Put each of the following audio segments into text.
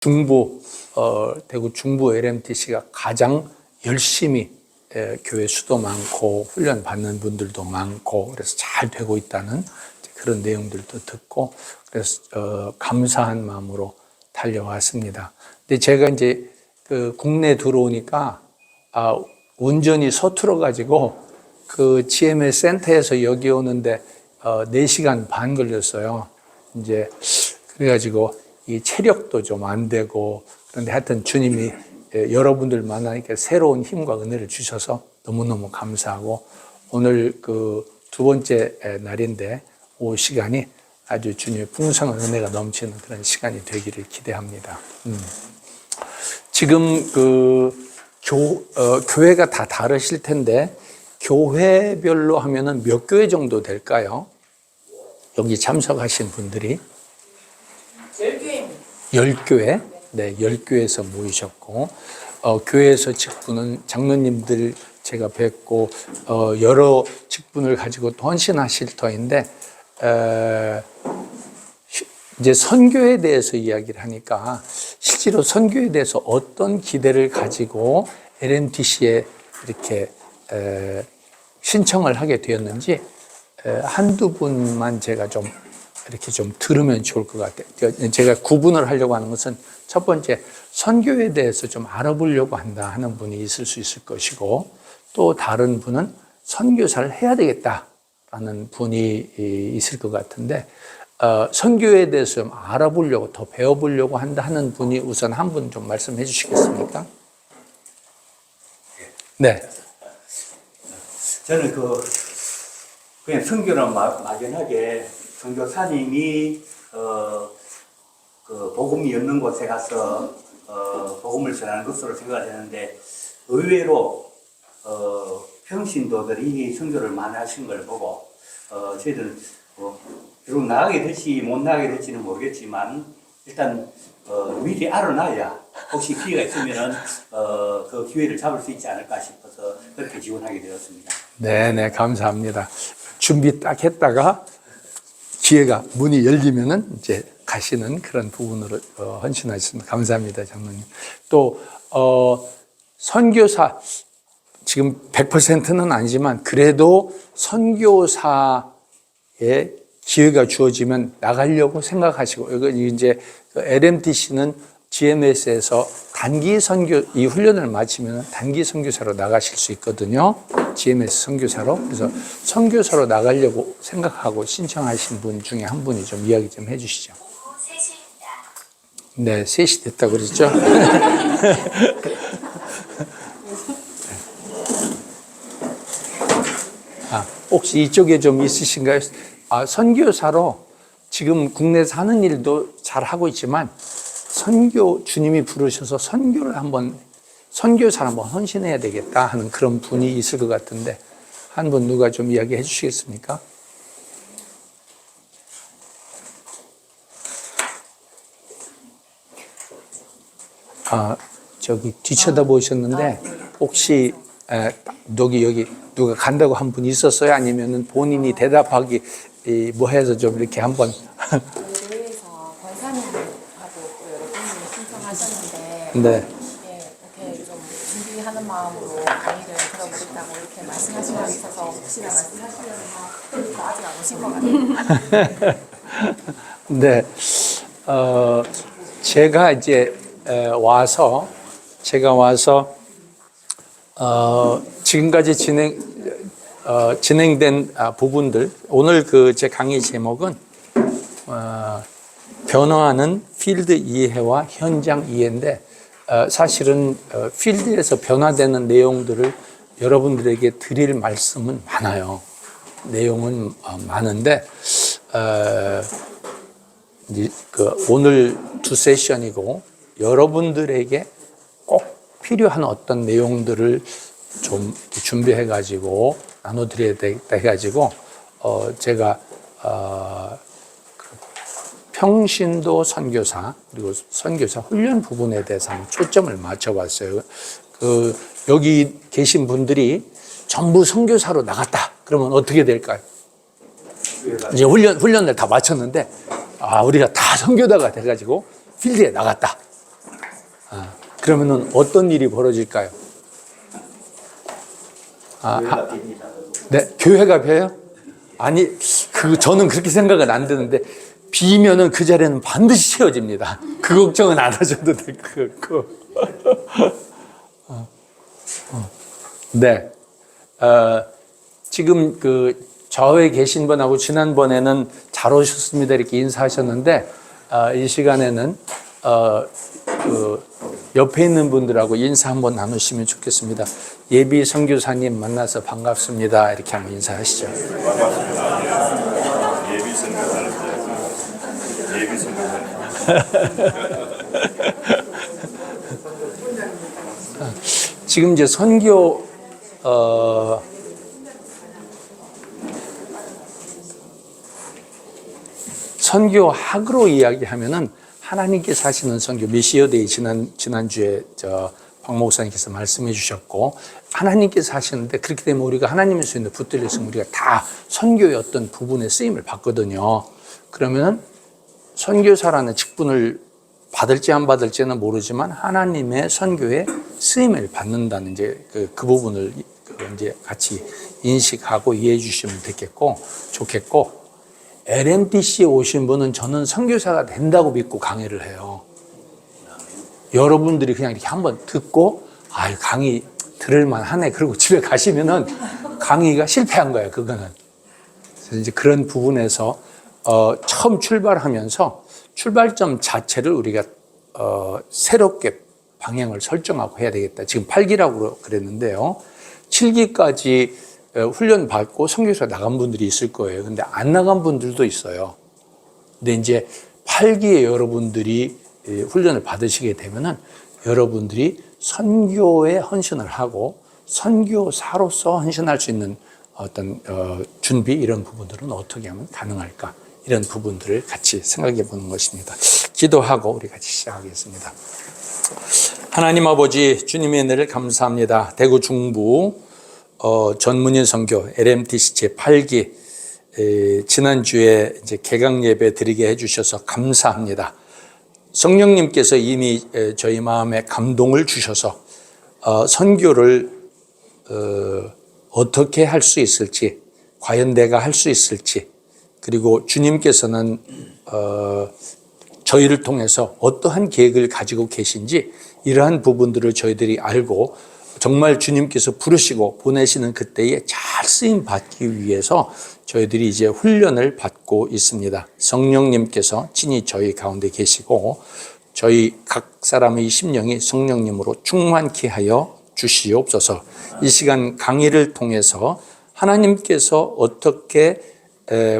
대구 중부 LMTC가 가장 열심히 교회 수도 많고 훈련 받는 분들도 많고 그래서 잘 되고 있다는 그런 내용들도 듣고 그래서 감사한 마음으로 달려왔습니다. 근데 제가 이제 그 국내 들어오니까 운전이 서툴어 가지고 그 GMS 센터에서 여기 오는데 4시간 반 걸렸어요. 이제 그래가지고 이 체력도 좀 안 되고 그런데 하여튼 주님이 여러분들 만나니까 새로운 힘과 은혜를 주셔서 너무너무 감사하고 오늘 그 2번째 날인데 오후 시간이 아주 주님의 풍성한 은혜가 넘치는 그런 시간이 되기를 기대합니다. 지금 교회가 다 다르실 텐데 교회별로 하면은 몇 교회 정도 될까요? 여기 참석하신 분들이 10교회입니다. 10교회? 네, 10교회에서 모이셨고 교회에서 직분은 장로님들 제가 뵙고 여러 직분을 가지고 또 헌신하실 터인데 이제 선교에 대해서 이야기를 하니까 실제로 선교에 대해서 어떤 기대를 가지고 LMTC에 이렇게 신청을 하게 되었는지 한두 분만 제가 좀 이렇게 좀 들으면 좋을 것 같아요. 제가 구분을 하려고 하는 것은 첫 번째, 선교에 대해서 좀 알아보려고 한다 하는 분이 있을 수 있을 것이고 또 다른 분은 선교사를 해야 되겠다라는 분이 있을 것 같은데 선교에 대해서 좀 알아보려고 더 배워보려고 한다 하는 분이 우선 한 분 좀 말씀해 주시겠습니까? 네. 저는 그냥 선교는 막연하게 선교사님이 그 복음이 없는 곳에 가서 복음을 전하는 것으로 생각을 했는데 의외로 평신도들이 선교를 많이 하신 걸 보고 저희들은 비록 나가게 될지 못 나가게 될지는 모르겠지만 일단 미리 알아놔야 혹시 기회가 있으면은 그 기회를 잡을 수 있지 않을까 싶어서 그렇게 지원하게 되었습니다. 네, 감사합니다. 준비 딱 했다가 기회가 문이 열리면은 이제 가시는 그런 부분으로 헌신하셨습니다. 감사합니다, 장로님. 또 선교사 지금 100%는 아니지만 그래도 선교사의 기회가 주어지면 나가려고 생각하시고 이거 이제 LMTC는 GMS에서 단기 선교 이 훈련을 마치면 단기 선교사로 나가실 수 있거든요. GMS 선교사로. 그래서 선교사로 나가려고 생각하고 신청하신 분 중에 한 분이 좀 이야기 좀 해주시죠. 네, 3시 됐다고 그랬죠? 혹시 이쪽에 좀 있으신가요? 선교사로 지금 국내에서 하는 일도 잘 하고 있지만 주님이 부르셔서 선교사를 한번 헌신해야 되겠다 하는 그런 분이 있을 것 같은데 한 분 누가 좀 이야기해 주시겠습니까? 저기 뒤쳐다보셨는데 혹시 여기 누가 간다고 한 분 있었어요? 아니면은 본인이 대답하기 뭐 해서 좀 이렇게 한번 교회에서 권사님하고 또 여러 분이 신청하셨는데 네. 이렇게 좀 준비하는 마음으로 강의를 들어보겠다고 이렇게 말씀하시고 있어서 혹시나 말씀하시려면 아직 안 오신 것 같아요. 네. 제가 이제 와서 지금까지 진행된 부분들 오늘 제 강의 제목은 변화하는 필드 이해와 현장 이해인데 사실은 필드에서 변화되는 내용들을 여러분들에게 드릴 말씀은 많아요. 내용은 많은데 오늘 2세션이고 여러분들에게 꼭 필요한 어떤 내용들을 좀 준비해 가지고 나눠드려야 되겠다 해가지고 제가 평신도 선교사 그리고 선교사 훈련 부분에 대해서 한번 초점을 맞춰봤어요. 여기 계신 분들이 전부 선교사로 나갔다. 그러면 어떻게 될까요? 이제 훈련을 다 마쳤는데 우리가 다 선교사가 돼가지고 필드에 나갔다. 그러면은 어떤 일이 벌어질까요? 네, 교회가 벼요? 아니, 저는 그렇게 생각은 안 드는데, 비면은 그 자리는 반드시 채워집니다. 그 걱정은 안 하셔도 될 것 같고. 네. 지금 좌우에 계신 분하고 지난번에는 잘 오셨습니다. 이렇게 인사하셨는데, 이 시간에는, 옆에 있는 분들하고 인사 한번 나누시면 좋겠습니다. 예비 선교사님 만나서 반갑습니다. 이렇게 한번 인사하시죠. 반갑습니다. 예비 선교사님. 예비 선교사님. 지금 이제 선교학으로 이야기하면은 하나님께서 하시는 선교, 미시어데이 지난주에 박 목사님께서 말씀해 주셨고, 하나님께서 하시는데, 그렇기 때문에 우리가 하나님의 소인에 붙들렸으면 우리가 다 선교의 어떤 부분에 쓰임을 받거든요. 그러면은 선교사라는 직분을 받을지 안 받을지는 모르지만 하나님의 선교에 쓰임을 받는다는 이제 그 부분을 이제 같이 인식하고 이해해 주시면 좋겠고, LMTC에 오신 분은 저는 선교사가 된다고 믿고 강의를 해요. 여러분들이 그냥 이렇게 한번 듣고, 강의 들을만 하네. 그리고 집에 가시면은 강의가 실패한 거예요, 그거는. 그래서 이제 그런 부분에서, 처음 출발하면서 출발점 자체를 우리가, 새롭게 방향을 설정하고 해야 되겠다. 지금 8기라고 그랬는데요. 7기까지 훈련 받고 선교사 나간 분들이 있을 거예요. 근데 안 나간 분들도 있어요. 근데 이제 8기에 여러분들이 훈련을 받으시게 되면은 여러분들이 선교에 헌신을 하고 선교사로서 헌신할 수 있는 어떤 준비, 이런 부분들은 어떻게 하면 가능할까, 이런 부분들을 같이 생각해 보는 것입니다. 기도하고 우리 같이 시작하겠습니다. 하나님 아버지, 주님의 은혜를 감사합니다. 대구 중부 전문인 선교 LMTC 제8기 지난주에 이제 개강 예배 드리게 해주셔서 감사합니다. 성령님께서 이미 저희 마음에 감동을 주셔서 선교를 어떻게 할 수 있을지, 과연 내가 할 수 있을지, 그리고 주님께서는 저희를 통해서 어떠한 계획을 가지고 계신지, 이러한 부분들을 저희들이 알고 정말 주님께서 부르시고 보내시는 그때에 잘 쓰임 받기 위해서 저희들이 이제 훈련을 받고 있습니다. 성령님께서 친히 저희 가운데 계시고 저희 각 사람의 심령이 성령님으로 충만케 하여 주시옵소서. 이 시간 강의를 통해서 하나님께서 어떻게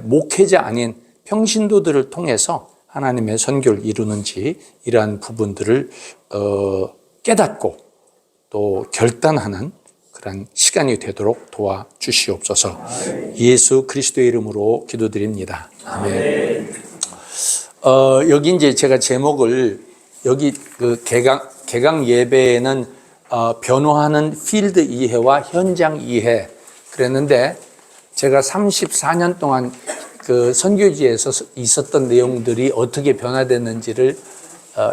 목회자 아닌 평신도들을 통해서 하나님의 선교를 이루는지, 이러한 부분들을 깨닫고 또 결단하는 그런 시간이 되도록 도와주시옵소서. 예수 그리스도의 이름으로 기도드립니다. 아멘. 여기 이제 제가 제목을, 여기 그 개강 예배에는 변호하는 필드 이해와 현장 이해 그랬는데, 제가 34년 동안 그 선교지에서 있었던 내용들이 어떻게 변화됐는지를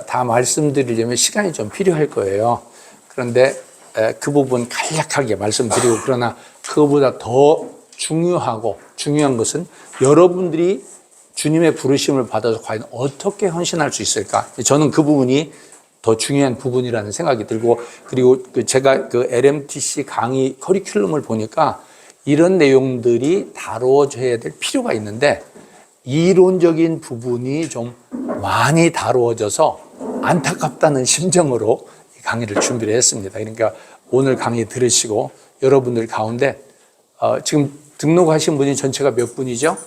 다 말씀드리려면 시간이 좀 필요할 거예요. 그런데 그 부분 간략하게 말씀드리고, 그러나 그거보다 더 중요한 것은 여러분들이 주님의 부르심을 받아서 과연 어떻게 헌신할 수 있을까? 저는 그 부분이 더 중요한 부분이라는 생각이 들고, 그리고 제가 그 LMTC 강의 커리큘럼을 보니까 이런 내용들이 다루어져야 될 필요가 있는데, 이론적인 부분이 좀 많이 다루어져서 안타깝다는 심정으로 강의를 준비를 했습니다. 그러니까 오늘 강의 들으시고 여러분들 가운데 지금 등록하신 분이 전체가 몇 분이죠?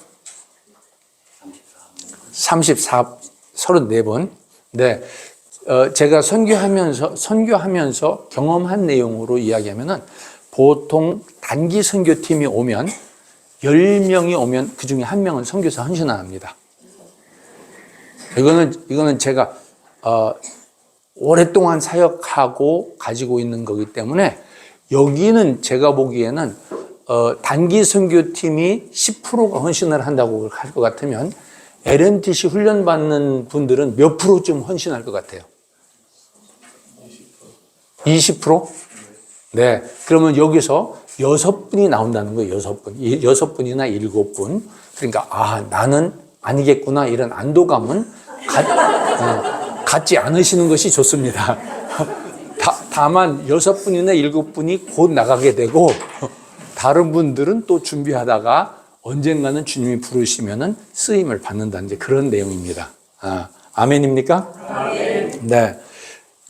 34분. 네. 제가 선교하면서 경험한 내용으로 이야기하면은, 보통 단기 선교팀이 오면 10명이 오면 그 중에 1명은 선교사 헌신을 합니다. 이거는 제가 오랫동안 사역하고 가지고 있는 거기 때문에, 여기는 제가 보기에는 단기 선교팀이 10%가 헌신을 한다고 할 것 같으면 LMTC 훈련받는 분들은 몇 프로쯤 헌신할 것 같아요? 20%? 네. 그러면 여기서 6분이 나온다는 거예요. 6분. 6분이나 7분. 그러니까, 아, 나는 아니겠구나. 이런 안도감은 갖지 않으시는 것이 좋습니다. 다만 6분이나 7분이 곧 나가게 되고, 다른 분들은 또 준비하다가 언젠가는 주님이 부르시면은 쓰임을 받는다는 이제 그런 내용입니다. 아멘입니까? 아멘. 네.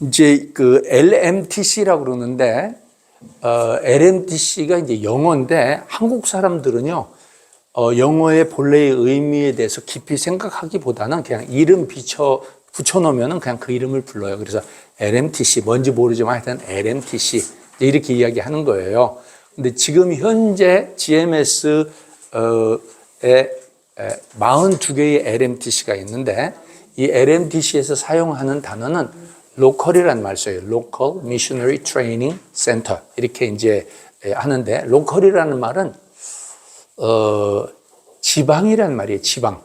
이제 그 LMTC라고 그러는데, LMTC가 이제 영어인데 한국 사람들은요, 영어의 본래의 의미에 대해서 깊이 생각하기보다는 그냥 이름 붙여놓으면 그냥 그 이름을 불러요. 그래서 LMTC, 뭔지 모르지만 하여튼 LMTC, 이렇게 이야기하는 거예요. 근데 지금 현재 GMS에 42개의 LMTC가 있는데, 이 LMTC에서 사용하는 단어는 로컬이라는 말 써요. Local Missionary Training Center. 이렇게 이제 하는데, 로컬이라는 말은, 지방이라는 말이에요. 지방.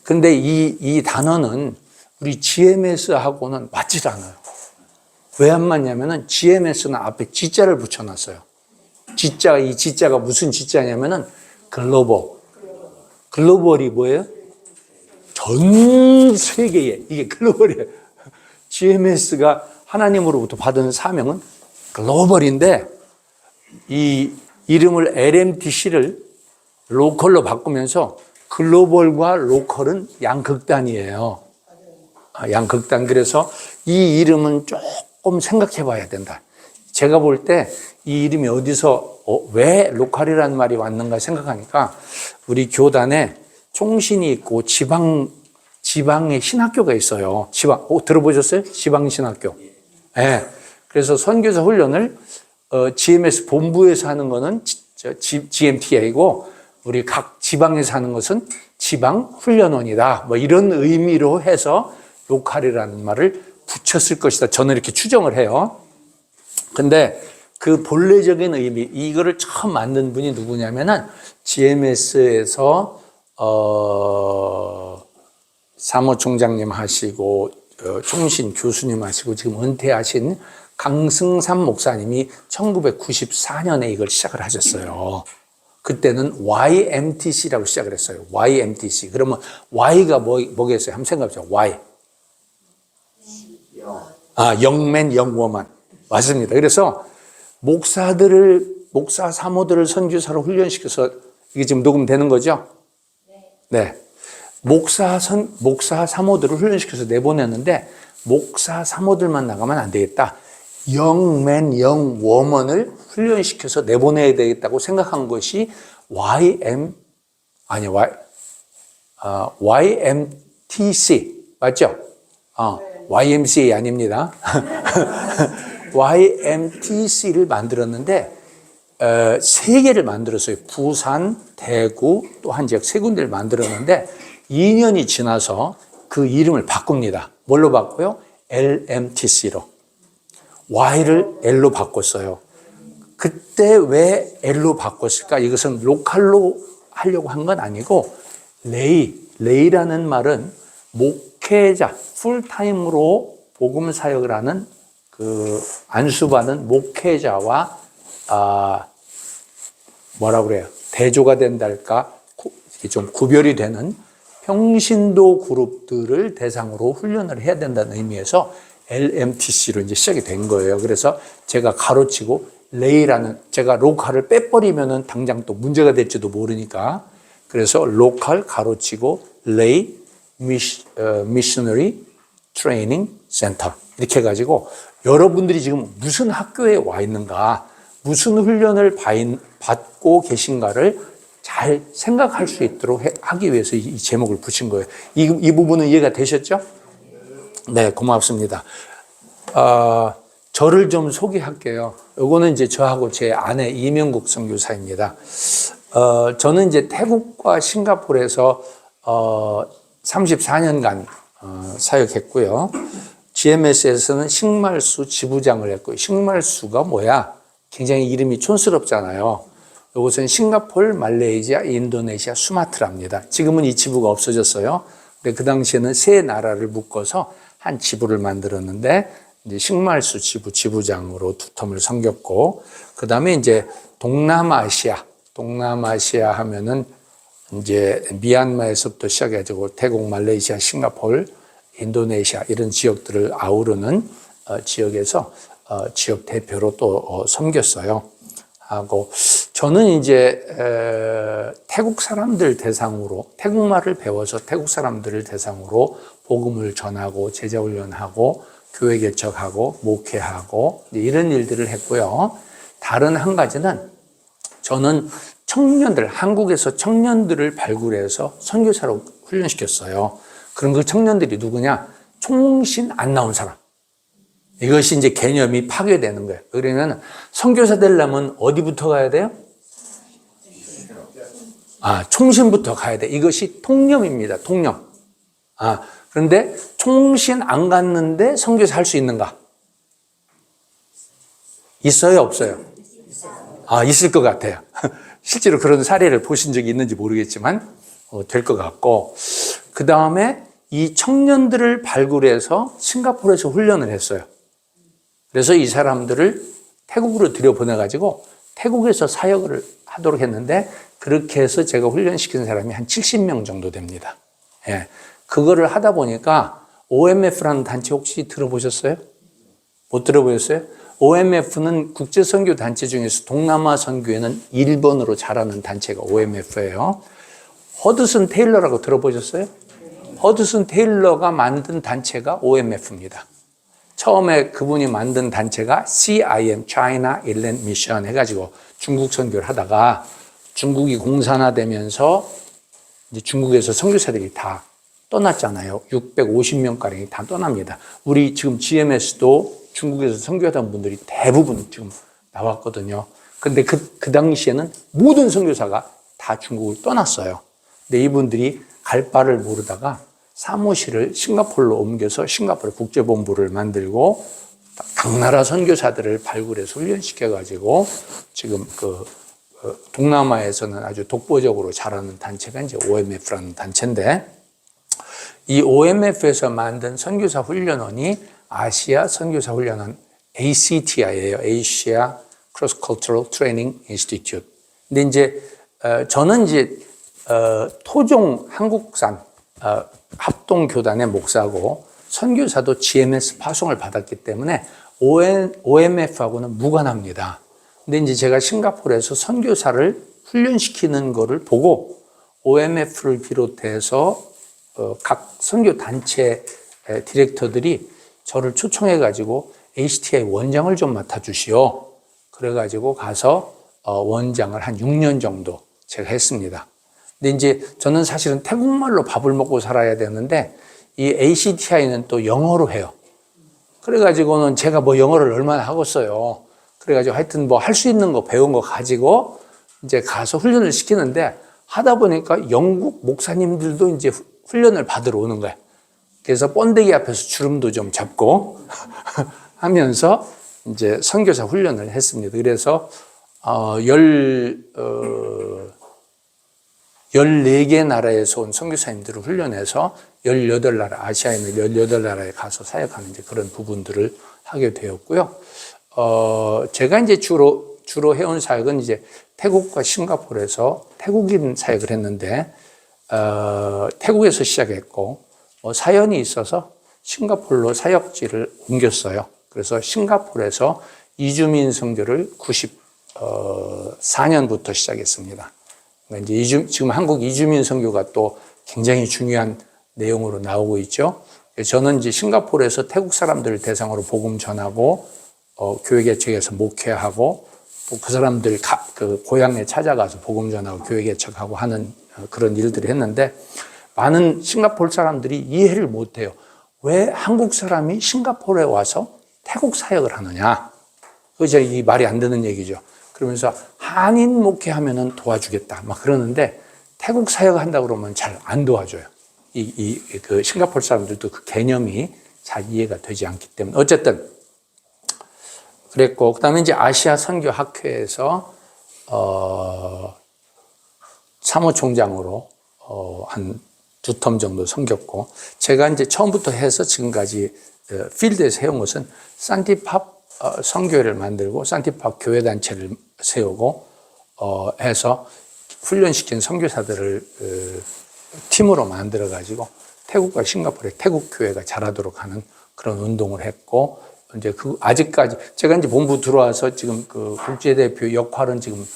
근데 이 단어는 우리 GMS하고는 맞지 않아요. 왜 안 맞냐면은 GMS는 앞에 G자를 붙여놨어요. 이 G자가 무슨 G자냐면은 글로벌. 글로벌이 뭐예요? 전 세계에, 이게 글로벌이에요. GMS가 하나님으로부터 받은 사명은 글로벌인데, 이 이름을 LMTC를 로컬로 바꾸면서 글로벌과 로컬은 양극단이에요. 양극단. 그래서 이 이름은 조금 생각해 봐야 된다. 제가 볼 때 이 이름이 어디서, 왜 로컬이라는 말이 왔는가 생각하니까 우리 교단에 총신이 있고 지방의 신학교가 있어요. 들어보셨어요? 지방신학교. 네. 그래서 선교사 훈련을 GMS 본부에서 하는 거는 GMTA이고, 우리 각 지방에서 하는 것은 지방훈련원이다. 뭐 이런 의미로 해서 로컬이라는 말을 붙였을 것이다. 저는 이렇게 추정을 해요. 근데 그 본래적인 의미, 이거를 처음 만든 분이 누구냐면은 GMS에서 사무총장님 하시고 총신 교수님 하시고 지금 은퇴하신 강승삼 목사님이 1994년에 이걸 시작을 하셨어요. 그때는 YMTC라고 시작을 했어요. YMTC. 그러면 Y가 뭐겠어요? 한번 생각해보세요. Y. 영맨, 영워만. 맞습니다. 그래서 목사 사모들을 선교사로 훈련시켜서, 이게 지금 녹음되는 거죠? 네. 목사 사모들을 훈련시켜서 내보냈는데, 목사 사모들만 나가면 안 되겠다. 영맨, 영워먼을 훈련시켜서 내보내야 되겠다고 생각한 것이 YMTC. 맞죠? YMCA 아닙니다. YMTC를 만들었는데, 3개를 만들었어요. 부산, 대구, 또 한 지역 3군데를 만들었는데, 2년이 지나서 그 이름을 바꿉니다. 뭘로 바꿔요? LMTC로. Y를 L로 바꿨어요. 그때 왜 L로 바꿨을까? 이것은 로컬로 하려고 한 건 아니고, 레이라는 말은 목회자, 풀타임으로 복음 사역을 하는 그 안수받은 목회자와 뭐라 그래요? 대조가 된달까? 좀 구별이 되는 평신도 그룹들을 대상으로 훈련을 해야 된다는 의미에서 LMTC로 이제 시작이 된 거예요. 그래서 제가 가로치고 레이라는, 제가 로컬을 빼버리면은 당장 또 문제가 될지도 모르니까, 그래서 로컬 가로치고 레이 미셔너리 트레이닝 센터 이렇게 해가지고 여러분들이 지금 무슨 학교에 와 있는가, 무슨 훈련을 받고 계신가를 잘 생각할 수 있도록 하기 위해서 이 제목을 붙인 거예요. 이 부분은 이해가 되셨죠? 네, 고맙습니다. 저를 좀 소개할게요. 요거는 이제 저하고 제 아내 이명국 선교사입니다. 저는 이제 태국과 싱가포르에서 34년간 사역했고요. GMS에서는 식말수 지부장을 했고요. 식말수가 뭐야? 굉장히 이름이 촌스럽잖아요. 이것은 싱가포르, 말레이시아, 인도네시아, 수마트라입니다. 지금은 이 지부가 없어졌어요. 근데 그 당시에는 세 나라를 묶어서 한 지부를 만들었는데, 이제 식말수 지부장으로 2텀을 섬겼고, 그 다음에 이제 동남아시아 하면은 이제 미얀마에서부터 시작해가지고 태국, 말레이시아, 싱가포르, 인도네시아 이런 지역들을 아우르는 지역에서 지역 대표로 또 섬겼어요. 하고 저는 이제 태국 사람들 대상으로 태국말을 배워서 태국 사람들을 대상으로 복음을 전하고 제자훈련하고 교회 개척하고 목회하고 이런 일들을 했고요. 다른 한 가지는 저는 청년들, 한국에서 청년들을 발굴해서 선교사로 훈련시켰어요. 그럼 그 청년들이 누구냐? 총신 안 나온 사람. 이것이 이제 개념이 파괴되는 거예요. 그러면 선교사 되려면 어디부터 가야 돼요? 총신부터 가야 돼. 이것이 통념입니다. 통념. 그런데 총신 안 갔는데 선교사 할 수 있는가? 있어요, 없어요? 있을 것 같아요. 실제로 그런 사례를 보신 적이 있는지 모르겠지만 될 것 같고, 그 다음에 이 청년들을 발굴해서 싱가포르에서 훈련을 했어요. 그래서 이 사람들을 태국으로 들여보내가지고 태국에서 사역을 하도록 했는데, 그렇게 해서 제가 훈련시킨 사람이 한 70명 정도 됩니다. 예. 그거를 하다 보니까 OMF라는 단체 혹시 들어보셨어요? 못 들어보셨어요? OMF는 국제선교단체 중에서 동남아 선교에는 1번으로 잘하는 단체가 OMF예요. 허드슨 테일러라고 들어보셨어요? 허드슨 테일러가 만든 단체가 OMF입니다. 처음에 그분이 만든 단체가 CIM, China Inland Mission 해가지고 중국 선교를 하다가 중국이 공산화되면서 이제 중국에서 선교사들이 다 떠났잖아요. 650명가량이 다 떠납니다. 우리 지금 GMS도 중국에서 선교하던 분들이 대부분 지금 나왔거든요. 근데 그 당시에는 모든 선교사가 다 중국을 떠났어요. 근데 이분들이 갈 바를 모르다가 사무실을 싱가포르로 옮겨서 싱가포르 국제본부를 만들고 각 나라 선교사들을 발굴해서 훈련시켜가지고 지금 동남아에서는 아주 독보적으로 잘하는 단체가 이제 OMF라는 단체인데, 이 OMF에서 만든 선교사 훈련원이 아시아 선교사 훈련원 ACTI예요. Asia Cross Cultural Training Institute. 근데 이제 저는 이제 토종 한국산 합동교단의 목사고 선교사도 GMS 파송을 받았기 때문에 OMF하고는 무관합니다. 근데 이제 제가 싱가포르에서 선교사를 훈련시키는 거를 보고 OMF를 비롯해서 각 선교 단체 디렉터들이 저를 초청해가지고 HTI 원장을 좀 맡아주시오. 그래가지고 가서 원장을 한 6년 정도 제가 했습니다. 근데 이제 저는 사실은 태국말로 밥을 먹고 살아야 되는데 이 ACTI는 또 영어로 해요. 그래가지고는 제가 뭐 영어를 얼마나 하겠어요. 그래가지고 하여튼 뭐 할 수 있는 거 배운 거 가지고 이제 가서 훈련을 시키는데, 하다 보니까 영국 목사님들도 이제 훈련을 받으러 오는 거예요. 그래서 번데기 앞에서 주름도 좀 잡고 하면서 이제 선교사 훈련을 했습니다. 그래서 14개 나라에서 온 선교사님들을 훈련해서 18나라, 아시아에 있는 18나라에 가서 사역하는 이제 그런 부분들을 하게 되었고요. 제가 이제 주로 해온 사역은 이제 태국과 싱가포르에서 태국인 사역을 했는데, 태국에서 시작했고, 사연이 있어서 싱가포르로 사역지를 옮겼어요. 그래서 싱가포르에서 이주민 선교를 94년부터 시작했습니다. 이제 지금 한국 이주민 선교가 또 굉장히 중요한 내용으로 나오고 있죠. 저는 이제 싱가포르에서 태국 사람들을 대상으로 복음 전하고, 교회 개척에서 목회하고, 또 그 사람들 그 고향에 찾아가서 복음 전하고 교회 개척하고 하는 그런 일들을 했는데, 많은 싱가포르 사람들이 이해를 못해요. 왜 한국 사람이 싱가포르에 와서 태국 사역을 하느냐? 그게 이 말이 안 되는 얘기죠. 그러면서 한인 목회하면은 도와주겠다 막 그러는데, 태국 사역을 한다 그러면 잘 안 도와줘요. 그 싱가포르 사람들도 그 개념이 잘 이해가 되지 않기 때문에 어쨌든 그랬고, 그다음에 이제 아시아 선교 학회에서 사무총장으로 한 2텀 정도 섬겼고, 제가 이제 처음부터 해서 지금까지 필드에서 해온 것은 산티팝 선교회를 만들고 산티팝 교회 단체를 세우고 해서 훈련시킨 선교사들을 팀으로 만들어 가지고 태국과 싱가포르의 태국 교회가 자라도록 하는 그런 운동을 했고, 이제 아직까지 제가 이제 본부 들어와서 지금 그 국제대표 역할은 지금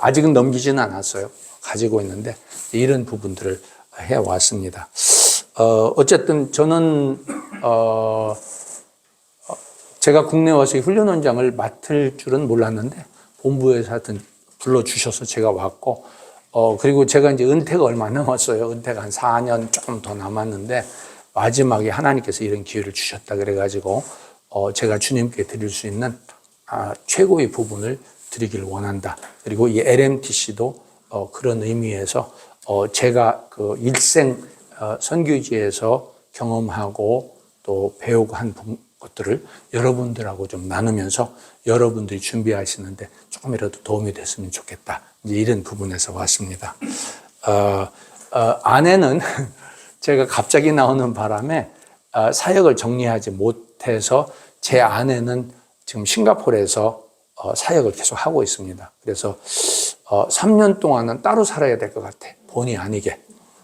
아직은 넘기지는 않았어요. 가지고 있는데 이런 부분들을 해 왔습니다. 어쨌든 저는 제가 국내 와서 훈련원장을 맡을 줄은 몰랐는데 본부에서 하여튼 불러주셔서 제가 왔고, 그리고 제가 이제 은퇴가 얼마 안 남았어요. 은퇴가 한 4년 조금 더 남았는데, 마지막에 하나님께서 이런 기회를 주셨다 그래가지고, 제가 주님께 드릴 수 있는 최고의 부분을 드리기를 원한다. 그리고 이 LMTC도 그런 의미에서 제가 그 일생 선교지에서 경험하고 또 배우고 한 것들을 여러분들하고 좀 나누면서 여러분들이 준비하시는데 조금이라도 도움이 됐으면 좋겠다. 이제 이런 부분에서 왔습니다. 아내는 제가 갑자기 나오는 바람에 사역을 정리하지 못해서 제 아내는 지금 싱가포르에서 사역을 계속 하고 있습니다. 그래서 3년 동안은 따로 살아야 될 것 같아. 본의 아니게.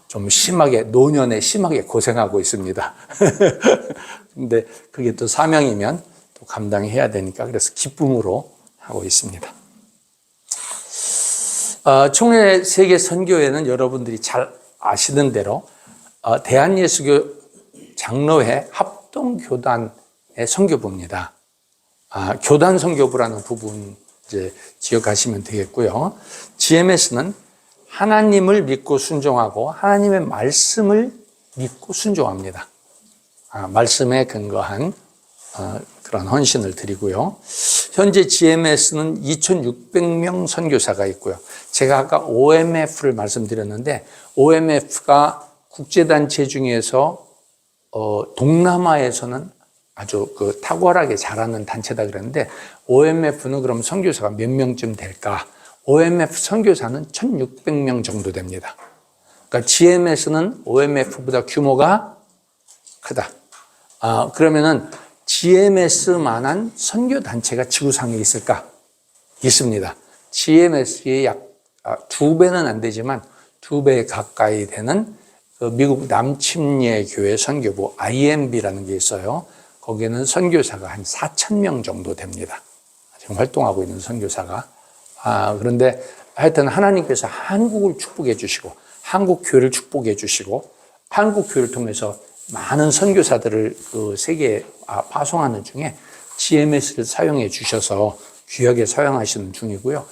좀 심하게, 노년에 심하게 고생하고 있습니다. 근데 그게 또 사명이면 또 감당해야 되니까 그래서 기쁨으로 하고 있습니다. 총회 세계 선교회는 여러분들이 잘 아시는 대로 대한예수교 장로회 합동교단의 선교부입니다. 교단 선교부라는 부분 이제 기억하시면 되겠고요. GMS는 하나님을 믿고 순종하고 하나님의 말씀을 믿고 순종합니다. 말씀에 근거한 그런 헌신을 드리고요. 현재 GMS는 2,600명 선교사가 있고요. 제가 아까 OMF를 말씀드렸는데 OMF가 국제단체 중에서 동남아에서는 아주 그 탁월하게 잘하는 단체다 그랬는데 OMF는 그럼 선교사가 몇 명쯤 될까? OMF 선교사는 1,600명 정도 됩니다. 그러니까 GMS는 OMF보다 규모가 크다. 그러면은 GMS만한 선교단체가 지구상에 있을까? 있습니다. GMS의 약 2배는 안 되지만 2배 가까이 되는 미국 남침례 교회 선교부 IMB라는 게 있어요. 거기에는 선교사가 한 4,000명 정도 됩니다. 지금 활동하고 있는 선교사가. 그런데 하여튼 하나님께서 한국을 축복해 주시고 한국 교회를 축복해 주시고 한국 교회를 통해서 많은 선교사들을 그 세계에 파송하는 중에 GMS를 사용해 주셔서 귀하게 사용하시는 중이고요.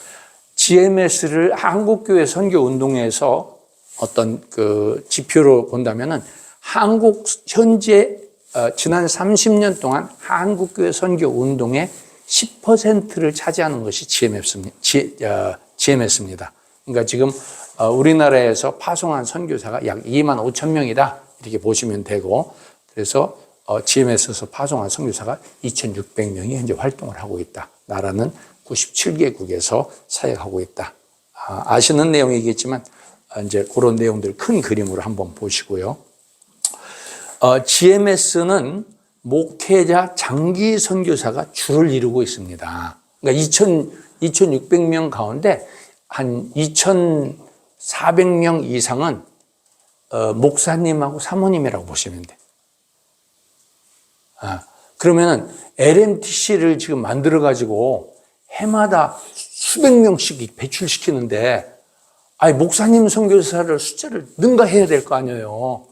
GMS를 한국교회 선교 운동에서 어떤 그 지표로 본다면은 한국 현재 지난 30년 동안 한국교회 선교 운동의 10%를 차지하는 것이 GMS입니다. 그러니까 지금 우리나라에서 파송한 선교사가 약 2만 5천 명이다 이렇게 보시면 되고, 그래서 GMS에서 파송한 선교사가 2,600명이 현재 활동을 하고 있다. 나라는 97개국에서 사역하고 있다. 아시는 내용이겠지만 이제 그런 내용들 큰 그림으로 한번 보시고요. GMS는 목회자 장기 선교사가 줄을 이루고 있습니다. 그러니까 2,600명 가운데 한 2,400명 이상은 목사님하고 사모님이라고 보시면 돼. 그러면은 LMTC를 지금 만들어 가지고 해마다 수백 명씩 배출시키는데, 목사님 선교사를 숫자를 능가해야 될 거 아니에요.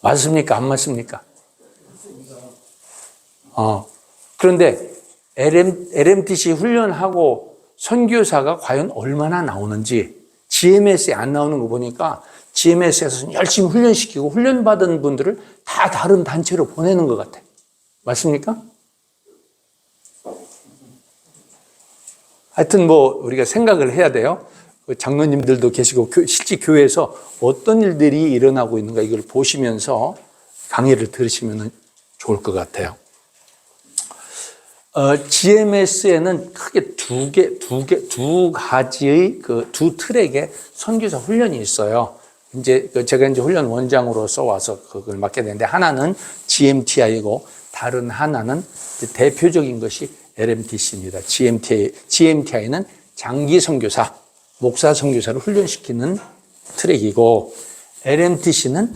맞습니까? 안 맞습니까? 그런데 LMTC 훈련하고 선교사가 과연 얼마나 나오는지 GMS에 안 나오는 거 보니까 GMS에서 열심히 훈련시키고 훈련받은 분들을 다 다른 단체로 보내는 것 같아. 맞습니까? 하여튼 우리가 생각을 해야 돼요. 장로님들도 계시고 실제 교회에서 어떤 일들이 일어나고 있는가 이걸 보시면서 강의를 들으시면 좋을 것 같아요. GMS에는 크게 두 가지의 두 트랙의 선교사 훈련이 있어요. 이제 제가 이제 훈련 원장으로서 와서 그걸 맡게 되는데, 하나는 GMTI고 다른 하나는 대표적인 것이 LMTC입니다. GMTI는 장기 선교사, 목사 선교사를 훈련시키는 트랙이고, LMTC는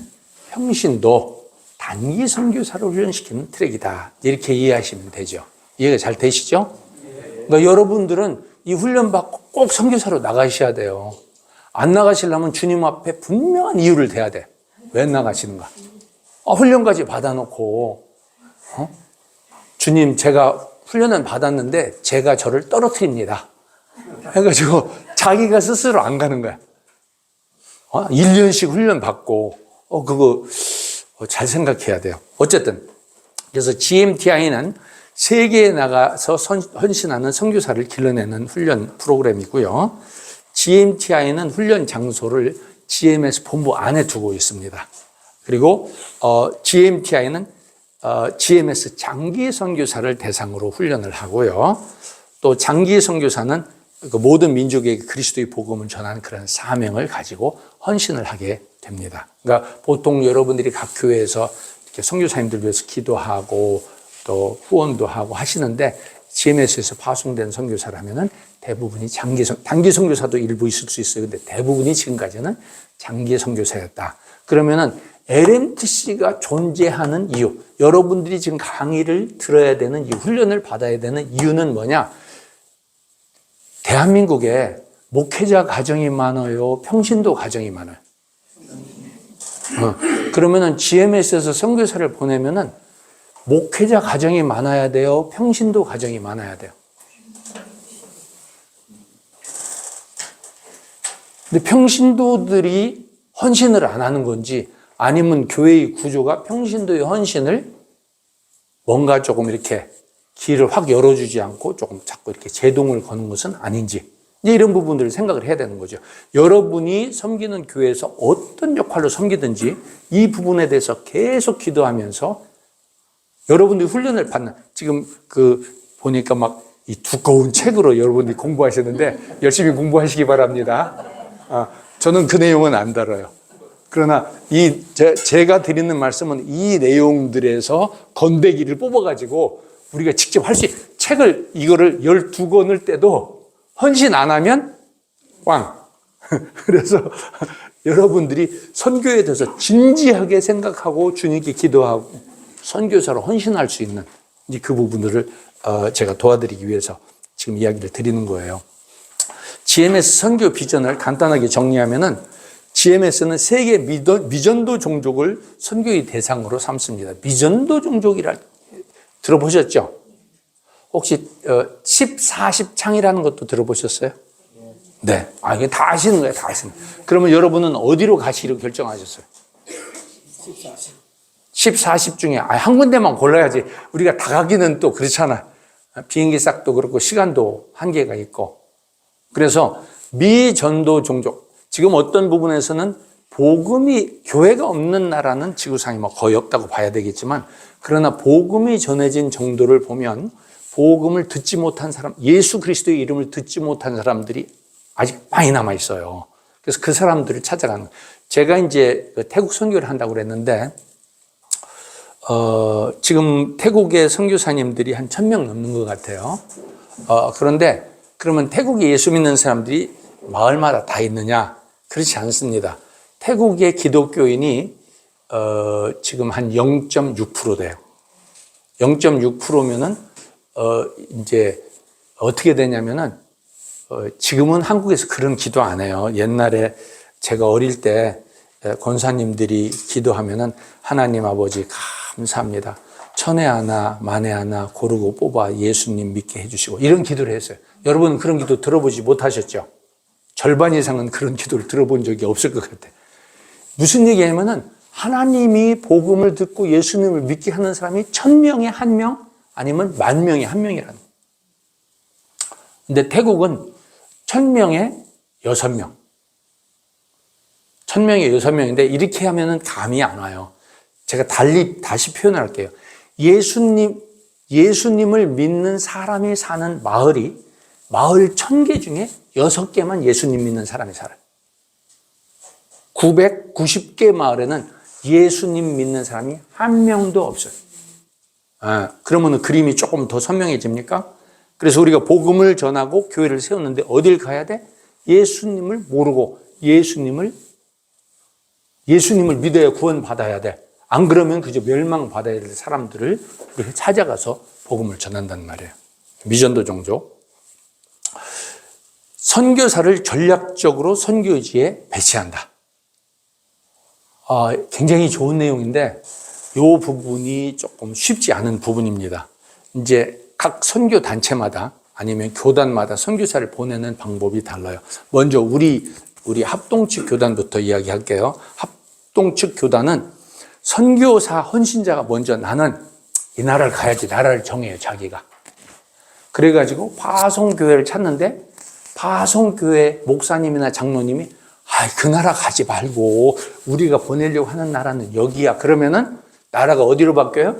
평신도 단기 선교사를 훈련시키는 트랙이다. 이렇게 이해하시면 되죠. 이해가 잘 되시죠? 그러니까 여러분들은 이 훈련 받고 꼭 선교사로 나가셔야 돼요. 안 나가시려면 주님 앞에 분명한 이유를 대야 돼. 왜 나가시는가? 훈련까지 받아놓고, 주님, 제가 훈련은 받았는데 제가 저를 떨어뜨립니다. 해가지고 자기가 스스로 안 가는 거야. 1년씩 훈련 받고, 그거 잘 생각해야 돼요. 어쨌든, 그래서 GMTI는 세계에 나가서 헌신하는 선교사를 길러내는 훈련 프로그램이고요. GMTI는 훈련 장소를 GMS 본부 안에 두고 있습니다. 그리고 GMTI는 GMS 장기 선교사를 대상으로 훈련을 하고요. 또 장기 선교사는 모든 민족에게 그리스도의 복음을 전하는 그런 사명을 가지고 헌신을 하게 됩니다. 그러니까 보통 여러분들이 각 교회에서 이렇게 선교사님들 위해서 기도하고 또 후원도 하고 하시는데, GMS에서 파송된 선교사라면은 대부분이 단기 선교사도 일부 있을 수 있어요. 근데 대부분이 지금까지는 장기 선교사였다. 그러면은 LMTC가 존재하는 이유, 여러분들이 지금 강의를 들어야 되는 이유, 훈련을 받아야 되는 이유는 뭐냐? 대한민국에 목회자 가정이 많아요, 평신도 가정이 많아요. 그러면은 GMS에서 선교사를 보내면은 목회자 가정이 많아야 돼요, 평신도 가정이 많아야 돼요. 근데 평신도들이 헌신을 안 하는 건지, 아니면 교회의 구조가 평신도의 헌신을 뭔가 조금 이렇게 길을 확 열어주지 않고 조금 자꾸 이렇게 제동을 거는 것은 아닌지, 이런 부분들을 생각을 해야 되는 거죠. 여러분이 섬기는 교회에서 어떤 역할로 섬기든지 이 부분에 대해서 계속 기도하면서 여러분들이 훈련을 받는, 지금 보니까 막 이 두꺼운 책으로 여러분들이 공부하시는데 열심히 공부하시기 바랍니다. 저는 그 내용은 안 다뤄요. 그러나 제가 드리는 말씀은 이 내용들에서 건더기를 뽑아가지고 우리가 직접 할 수 책을 이거를 12권을 떼도 헌신 안 하면 꽝. 그래서 여러분들이 선교에 대해서 진지하게 생각하고 주님께 기도하고 선교사로 헌신할 수 있는 그 부분들을 제가 도와드리기 위해서 지금 이야기를 드리는 거예요. GMS 선교 비전을 간단하게 정리하면은, GMS는 세계 미전도 종족을 선교의 대상으로 삼습니다. 미전도 종족이라 들어보셨죠? 혹시 10-40 창이라는 것도 들어보셨어요? 네. 이게 다 아시는 거예요. 다 아시는 거예요. 그러면 여러분은 어디로 가시기로 결정하셨어요? 10-40 중에 한 군데만 골라야지. 우리가 다 가기는 또 그렇잖아. 비행기 싹도 그렇고 시간도 한계가 있고. 그래서 미전도 종족, 지금 어떤 부분에서는 복음이, 교회가 없는 나라는 지구상에 뭐 거의 없다고 봐야 되겠지만, 그러나 복음이 전해진 정도를 보면 복음을 듣지 못한 사람, 예수 그리스도의 이름을 듣지 못한 사람들이 아직 많이 남아 있어요. 그래서 그 사람들을 찾아가는, 제가 이제 태국 선교를 한다고 그랬는데, 지금 태국의 선교사님들이 한 1000명 넘는 것 같아요. 그런데 그러면 태국에 예수 믿는 사람들이 마을마다 다 있느냐? 그렇지 않습니다. 태국의 기독교인이 지금 한 0.6% 돼요. 0.6%면은 이제 어떻게 되냐면은 지금은 한국에서 그런 기도 안 해요. 옛날에 제가 어릴 때 권사님들이 기도하면은, 하나님 아버지 감사합니다. 천에 하나 만에 하나 고르고 뽑아 예수님 믿게 해주시고, 이런 기도를 했어요. 여러분은 그런 기도 들어보지 못하셨죠? 절반 이상은 그런 기도를 들어본 적이 없을 것 같아요. 무슨 얘기냐면은, 하나님이 복음을 듣고 예수님을 믿게 하는 사람이 1000명에 1명 아니면 10,000명에 1명이라는 거예요. 근데 태국은 1000명에 6명. 1000명에 6명인데 이렇게 하면은 감이 안 와요. 제가 다시 표현할게요. 예수님을 믿는 사람이 사는 마을 1000개 중에 6개만 예수님 믿는 사람이 살아요. 990개 마을에는 예수님 믿는 사람이 한 명도 없어요. 그러면 그림이 조금 더 선명해집니까? 그래서 우리가 복음을 전하고 교회를 세웠는데 어딜 가야 돼? 예수님을 모르고 예수님을 믿어야 구원받아야 돼. 안 그러면 그저 멸망받아야 될 사람들을 우리가 찾아가서 복음을 전한단 말이에요. 미전도 종족. 선교사를 전략적으로 선교지에 배치한다. 굉장히 좋은 내용인데 이 부분이 조금 쉽지 않은 부분입니다. 이제 각 선교 단체마다 아니면 교단마다 선교사를 보내는 방법이 달라요. 먼저 우리 합동측 교단부터 이야기할게요. 합동측 교단은 선교사 헌신자가 먼저 나는 이 나라를 가야지 나라를 정해요, 자기가. 그래가지고 파송교회를 찾는데 파송교회 목사님이나 장로님이 그 나라 가지 말고 우리가 보내려고 하는 나라는 여기야. 그러면은 나라가 어디로 바뀌어요?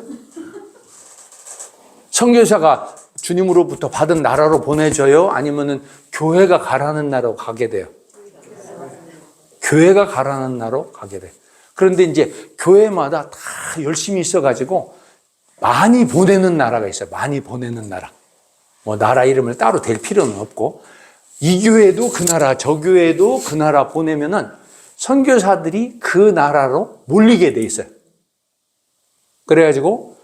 선교사가 주님으로부터 받은 나라로 보내져요? 아니면은 교회가 가라는 나라로 가게 돼요? 교회가 가라는 나라로 가게 돼요. 그런데 이제 교회마다 다 열심히 있어가지고 많이 보내는 나라가 있어요. 많이 보내는 나라. 뭐 나라 이름을 따로 댈 필요는 없고 이 교회도 그 나라, 저 교회도 그 나라 보내면은 선교사들이 그 나라로 몰리게 돼 있어요. 그래가지고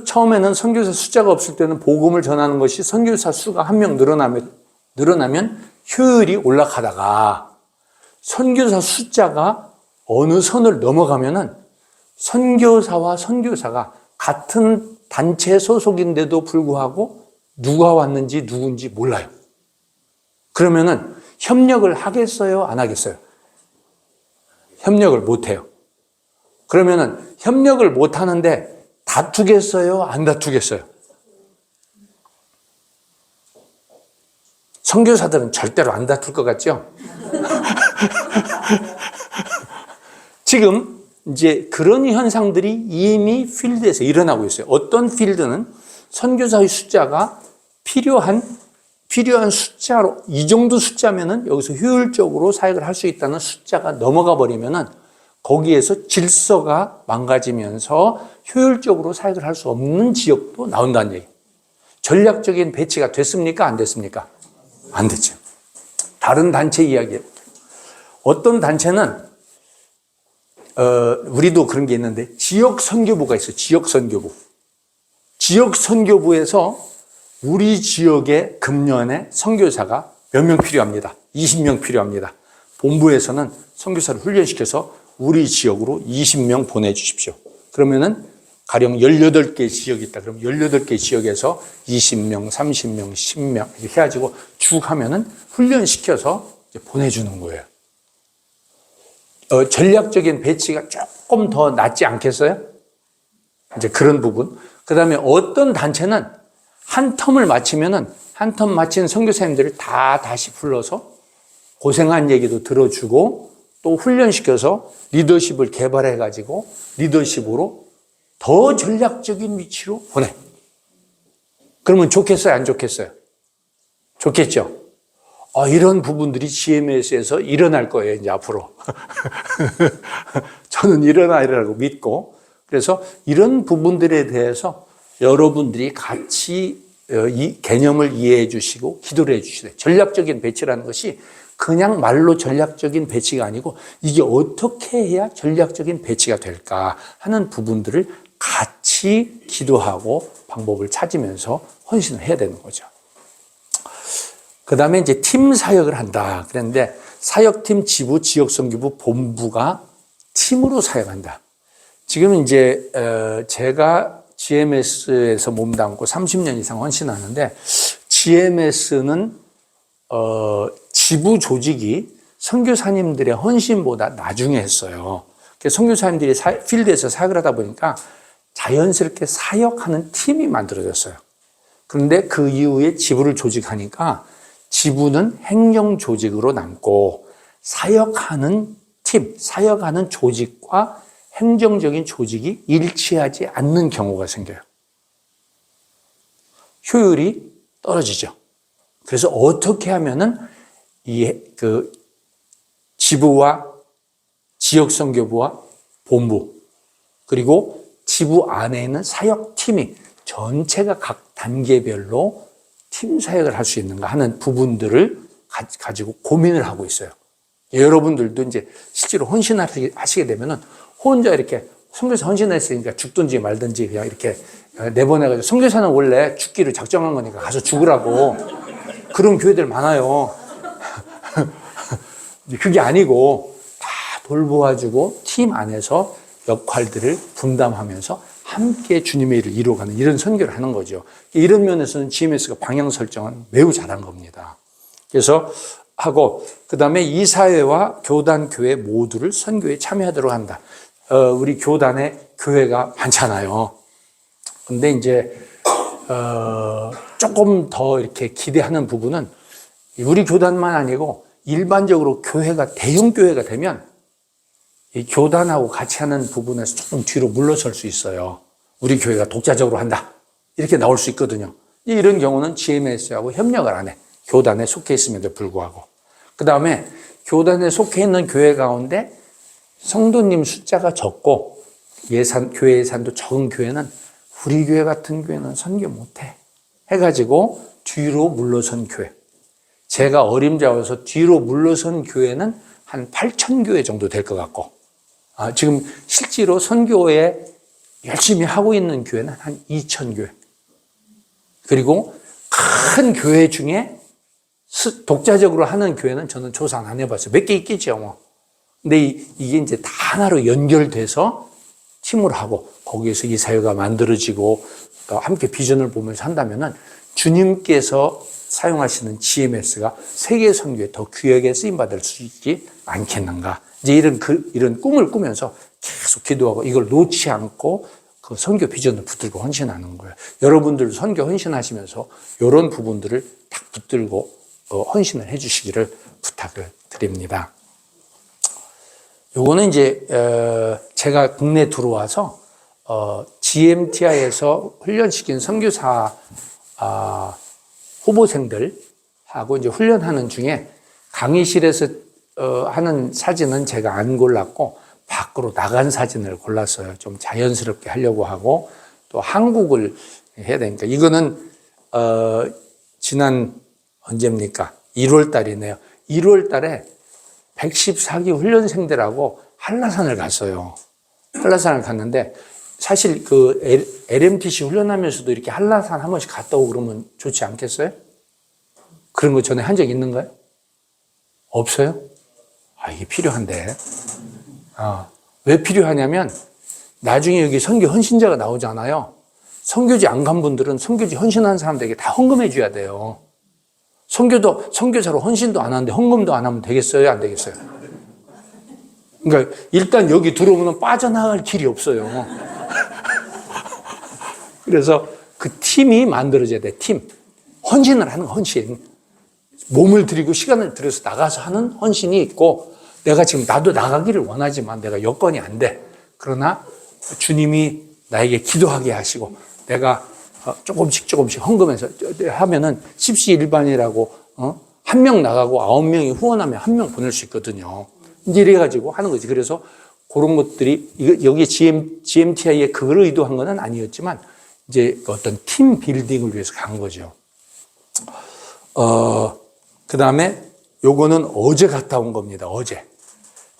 처음에는 선교사 숫자가 없을 때는 복음을 전하는 것이 선교사 수가 한 명 늘어나면 효율이 올라가다가 선교사 숫자가 어느 선을 넘어가면은 선교사와 선교사가 같은 단체 소속인데도 불구하고 누가 왔는지 누군지 몰라요. 그러면은 협력을 하겠어요? 안 하겠어요? 협력을 못 해요. 그러면은 협력을 못 하는데 다투겠어요? 안 다투겠어요? 선교사들은 절대로 안 다툴 것 같죠? 지금 이제 그런 현상들이 이미 필드에서 일어나고 있어요. 어떤 필드는 선교사의 숫자가 필요한 숫자로 이 정도 숫자면은 여기서 효율적으로 사역을 할 수 있다는 숫자가 넘어가 버리면은 거기에서 질서가 망가지면서 효율적으로 사역을 할 수 없는 지역도 나온다는 얘기예요. 전략적인 배치가 됐습니까? 안 됐습니까? 안 됐죠. 다른 단체 이야기예요. 어떤 단체는 우리도 그런 게 있는데 지역 선교부가 있어요. 지역 선교부. 지역 선교부에서 우리 지역의 금년에 선교사가 몇 명 필요합니다. 20명 필요합니다. 본부에서는 선교사를 훈련시켜서 우리 지역으로 20명 보내주십시오. 그러면은 가령 18개 지역이 있다. 그럼 18개 지역에서 20명, 30명, 10명 이렇게 해가지고 쭉 하면은 훈련시켜서 이제 보내주는 거예요. 전략적인 배치가 조금 더 낫지 않겠어요? 이제 그런 부분. 그 다음에 어떤 단체는 한 텀을 마치면은 한 텀 마친 선교사님들을 다 다시 불러서 고생한 얘기도 들어주고 또 훈련시켜서 리더십을 개발해가지고 리더십으로 더 전략적인 위치로 보내. 그러면 좋겠어요? 안 좋겠어요? 좋겠죠? 이런 부분들이 GMS에서 일어날 거예요, 이제 앞으로. 저는 일어나리라고 믿고. 그래서 이런 부분들에 대해서 여러분들이 같이 이 개념을 이해해 주시고 기도를 해 주시세요. 전략적인 배치라는 것이 그냥 말로 전략적인 배치가 아니고 이게 어떻게 해야 전략적인 배치가 될까 하는 부분들을 같이 기도하고 방법을 찾으면서 헌신을 해야 되는 거죠. 그 다음에 이제 팀 사역을 한다. 그런데 사역팀, 지부, 지역선교부, 본부가 팀으로 사역한다. 지금 이제 제가 GMS에서 몸담고 30년 이상 헌신하는데 GMS는 지부 조직이 선교사님들의 헌신보다 나중에 했어요. 선교사님들이 필드에서 사역을 하다 보니까 자연스럽게 사역하는 팀이 만들어졌어요. 그런데 그 이후에 지부를 조직하니까 지부는 행정 조직으로 남고 사역하는 팀, 사역하는 조직과 행정적인 조직이 일치하지 않는 경우가 생겨요. 효율이 떨어지죠. 그래서 어떻게 하면은 지부와 지역선교부와 본부, 그리고 지부 안에 있는 사역팀이 전체가 각 단계별로 팀 사역을 할 수 있는가 하는 부분들을 가지고 고민을 하고 있어요. 여러분들도 이제 실제로 헌신하시게 되면은 혼자 이렇게 선교사 헌신했으니까 죽든지 말든지 그냥 이렇게 내보내가지고, 선교사는 원래 죽기를 작정한 거니까 가서 죽으라고 그런 교회들 많아요. 그게 아니고 다 돌보아주고 팀 안에서 역할들을 분담하면서 함께 주님의 일을 이루어가는 이런 선교를 하는 거죠. 이런 면에서는 GMS가 방향 설정은 매우 잘한 겁니다. 그래서 하고, 그 다음에 이 사회와 교단, 교회 모두를 선교에 참여하도록 한다. 우리 교단에 교회가 많잖아요. 근데 이제 조금 더 이렇게 기대하는 부분은 우리 교단만 아니고 일반적으로 교회가 대형 교회가 되면 이 교단하고 같이 하는 부분에서 조금 뒤로 물러설 수 있어요. 우리 교회가 독자적으로 한다, 이렇게 나올 수 있거든요. 이런 경우는 GMS하고 협력을 안 해. 교단에 속해 있음에도 불구하고. 그 다음에 교단에 속해 있는 교회 가운데 성도님 숫자가 적고 교회 예산도 적은 교회는 우리 교회 같은 교회는 선교 못해 해가지고 뒤로 물러선 교회. 제가 어림잡아서 뒤로 물러선 교회는 한 8,000교회 정도 될 것 같고, 지금 실제로 선교에 열심히 하고 있는 교회는 한 2,000교회. 그리고 큰 교회 중에 독자적으로 하는 교회는 저는 조사 안 해봤어요. 몇 개 있겠죠, 뭐. 근데 이게 이제 다 하나로 연결돼서 팀을 하고 거기에서 이 사회가 만들어지고 함께 비전을 보면서 한다면은 주님께서 사용하시는 GMS가 세계 선교에 더 귀하게 쓰임받을 수 있지 않겠는가. 이제 이런 꿈을 꾸면서 계속 기도하고 이걸 놓지 않고 그 선교 비전을 붙들고 헌신하는 거예요. 여러분들 선교 헌신하시면서 이런 부분들을 딱 붙들고 헌신을 해 주시기를 부탁을 드립니다. 요거는 이제 제가 국내 들어와서 GMTI에서 훈련시킨 선교사 후보생들하고 이제 훈련하는 중에 강의실에서 하는 사진은 제가 안 골랐고 밖으로 나간 사진을 골랐어요. 좀 자연스럽게 하려고 하고 또 한국을 해야 되니까. 이거는 지난 언제입니까? 1월 달이네요. 1월 달에 114기 훈련생들하고 한라산을 갔어요. 한라산을 갔는데 사실 그 LMTC 훈련하면서도 이렇게 한라산 한 번씩 갔다 오고 그러면 좋지 않겠어요? 그런 거 전에 한 적 있는가요? 없어요? 이게 필요한데. 왜 필요하냐면 나중에 여기 선교 헌신자가 나오잖아요. 선교지 안 간 분들은 선교지 헌신한 사람들에게 다 헌금해 줘야 돼요. 선교사로 헌신도 안 하는데 헌금도 안 하면 되겠어요? 안 되겠어요? 그러니까 일단 여기 들어오면 빠져나갈 길이 없어요. 그래서 그 팀이 만들어져야 돼. 팀. 헌신을 하는 헌신. 몸을 들이고 시간을 들여서 나가서 하는 헌신이 있고, 내가 지금 나도 나가기를 원하지만 내가 여건이 안 돼. 그러나 주님이 나에게 기도하게 하시고 내가 조금씩 헌금해서 하면은 십시일반이라고 한 명 나가고 9명이 후원하면 한 명 보낼 수 있거든요. 이제 이래가지고 하는 거지. 그래서 그런 것들이 여기 GMTI에 그걸 의도한 건 아니었지만 이제 어떤 팀 빌딩을 위해서 간 거죠. 그 다음에 요거는 어제 갔다 온 겁니다. 어제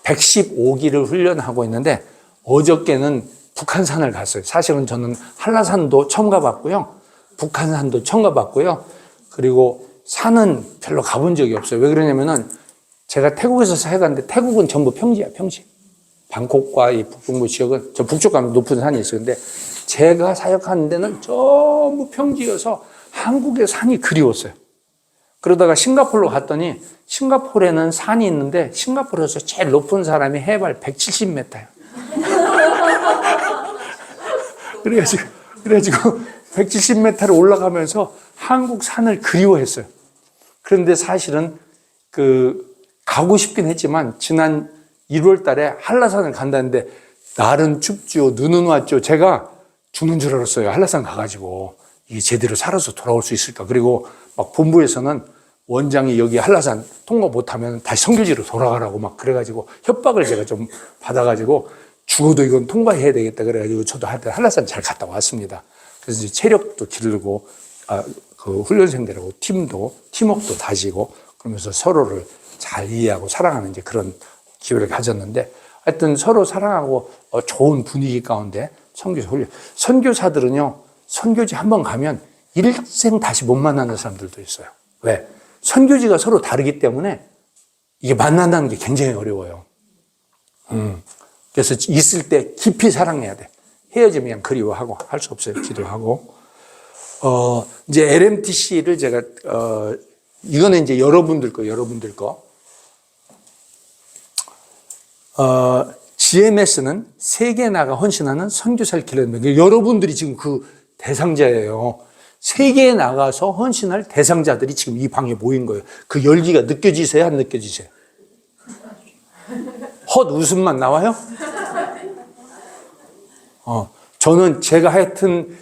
115기를 훈련하고 있는데 어저께는 북한산을 갔어요. 사실은 저는 한라산도 처음 가봤고요. 북한산도 처음 가봤고요. 그리고 산은 별로 가본 적이 없어요. 왜 그러냐면은 제가 태국에서 사역하는데 태국은 전부 평지야, 평지. 방콕과 이 북동부 지역은 저 북쪽 가면 높은 산이 있어요. 근데 제가 사역하는 데는 전부 평지여서 한국의 산이 그리웠어요. 그러다가 싱가포르로 갔더니 싱가포르에는 산이 있는데 싱가포르에서 제일 높은 사람이 해발 170m예요. 그래가지고 170m를 올라가면서 한국 산을 그리워했어요. 그런데 사실은 가고 싶긴 했지만 지난 1월 달에 한라산을 간다는데 날은 춥죠. 눈은 왔죠. 제가 죽는 줄 알았어요. 한라산 가가지고 이게 제대로 살아서 돌아올 수 있을까. 그리고 막 본부에서는 원장이 여기 한라산 통과 못하면 다시 선교지로 돌아가라고 막 그래가지고 협박을 제가 좀 받아가지고 죽어도 이건 통과해야 되겠다 그래가지고 저도 하여튼 한라산 잘 갔다 왔습니다. 그래서 이제 체력도 기르고, 그 훈련생들하고 팀워크도 다지고 그러면서 서로를 잘 이해하고 사랑하는 이제 그런 기회를 가졌는데 하여튼 서로 사랑하고 좋은 분위기 가운데 선교사 훈련. 선교사들은요, 선교지 한번 가면 일생 다시 못 만나는 사람들도 있어요. 왜? 선교지가 서로 다르기 때문에 이게 만난다는 게 굉장히 어려워요. 그래서 있을 때 깊이 사랑해야 돼. 헤어지면 그냥 그리워하고 할 수 없어요. 기도하고. 이제 LMTC를 제가, 이거는 이제 여러분들 거. GMS는 세계 나가 헌신하는 선교사를 기르는 거예요. 여러분들이 지금 그 대상자예요. 세계에 나가서 헌신할 대상자들이 지금 이 방에 모인 거예요. 그 열기가 느껴지세요? 안 느껴지세요? 헛 웃음만 나와요? 저는 제가 하여튼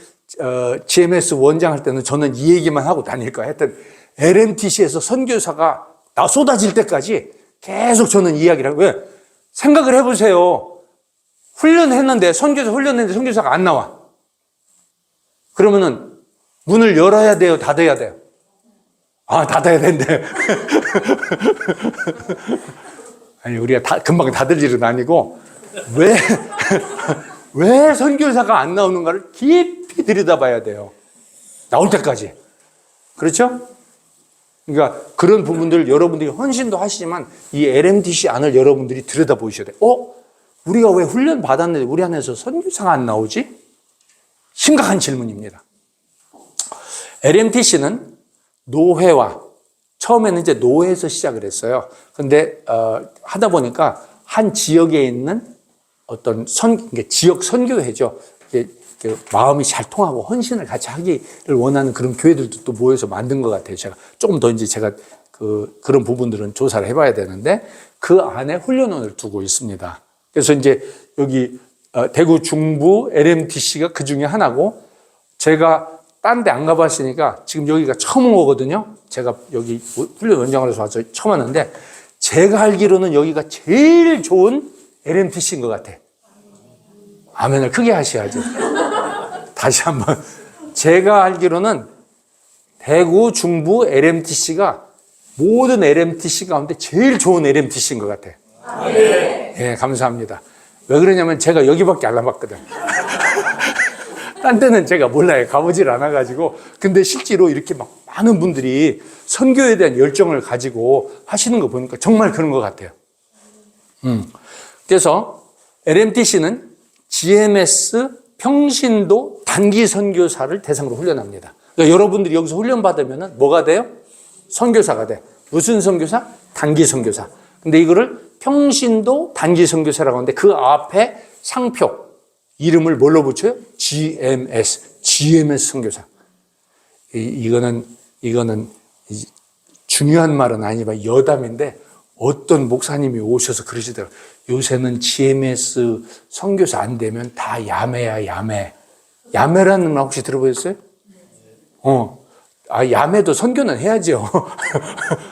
GMS 원장 할 때는 저는 이 얘기만 하고 다닐 거예요. 하여튼 LMTC에서 선교사가 나 쏟아질 때까지 계속 저는 이야기를 하고. 왜? 생각을 해보세요. 선교사 훈련했는데 선교사가 안 나와. 그러면은 문을 열어야 돼요? 닫아야 돼요? 닫아야 된대. 아니, 우리가 금방 닫을 일은 아니고, 왜 선교사가 안 나오는가를 깊이 들여다봐야 돼요. 나올 때까지. 그렇죠? 그러니까 그런 부분들 여러분들이 헌신도 하시지만 이 LMTC 안을 여러분들이 들여다보셔야 돼요. 우리가 왜 훈련 받았는데 우리 안에서 선교사가 안 나오지? 심각한 질문입니다. LMTC는 노회와 처음에는 이제 노회에서 시작을 했어요. 근데 하다 보니까 한 지역에 있는 어떤 지역 선교회죠. 마음이 잘 통하고 헌신을 같이 하기를 원하는 그런 교회들도 또 모여서 만든 것 같아요. 조금 더 이제 제가 그런 부분들은 조사를 해봐야 되는데 그 안에 훈련원을 두고 있습니다. 그래서 이제 여기 대구 중부 LMTC가 그 중에 하나고 제가 딴 데 안 가봤으니까 지금 여기가 처음 온 거거든요. 제가 여기 훈련 원장으로서 와서 처음 왔는데 제가 알기로는 여기가 제일 좋은 LMTC인 것 같아. 아멘을 크게 하셔야죠. 다시 한번. 제가 알기로는 대구 중부 LMTC가 모든 LMTC 가운데 제일 좋은 LMTC인 것 같아. 네, 감사합니다. 왜 그러냐면 제가 여기밖에 안 가봤거든. 딴 데는 제가 몰라요. 가보질 않아가지고. 근데 실제로 이렇게 막 많은 분들이 선교에 대한 열정을 가지고 하시는 거 보니까 정말 그런 것 같아요. 그래서 LMTC는 GMS 평신도 단기 선교사를 대상으로 훈련합니다. 그러니까 여러분들이 여기서 훈련 받으면 뭐가 돼요? 선교사가 돼. 무슨 선교사? 단기 선교사. 근데 이거를 평신도 단기 선교사라고 하는데 그 앞에 상표, 이름을 뭘로 붙여요? GMS 선교사. 이거는 중요한 말은 아니지만 여담인데 어떤 목사님이 오셔서 그러시더라고요. 요새는 GMS 선교사 안 되면 다 야매야, 야매. 야매라는 말 혹시 들어보셨어요? 야매도 선교는 해야죠.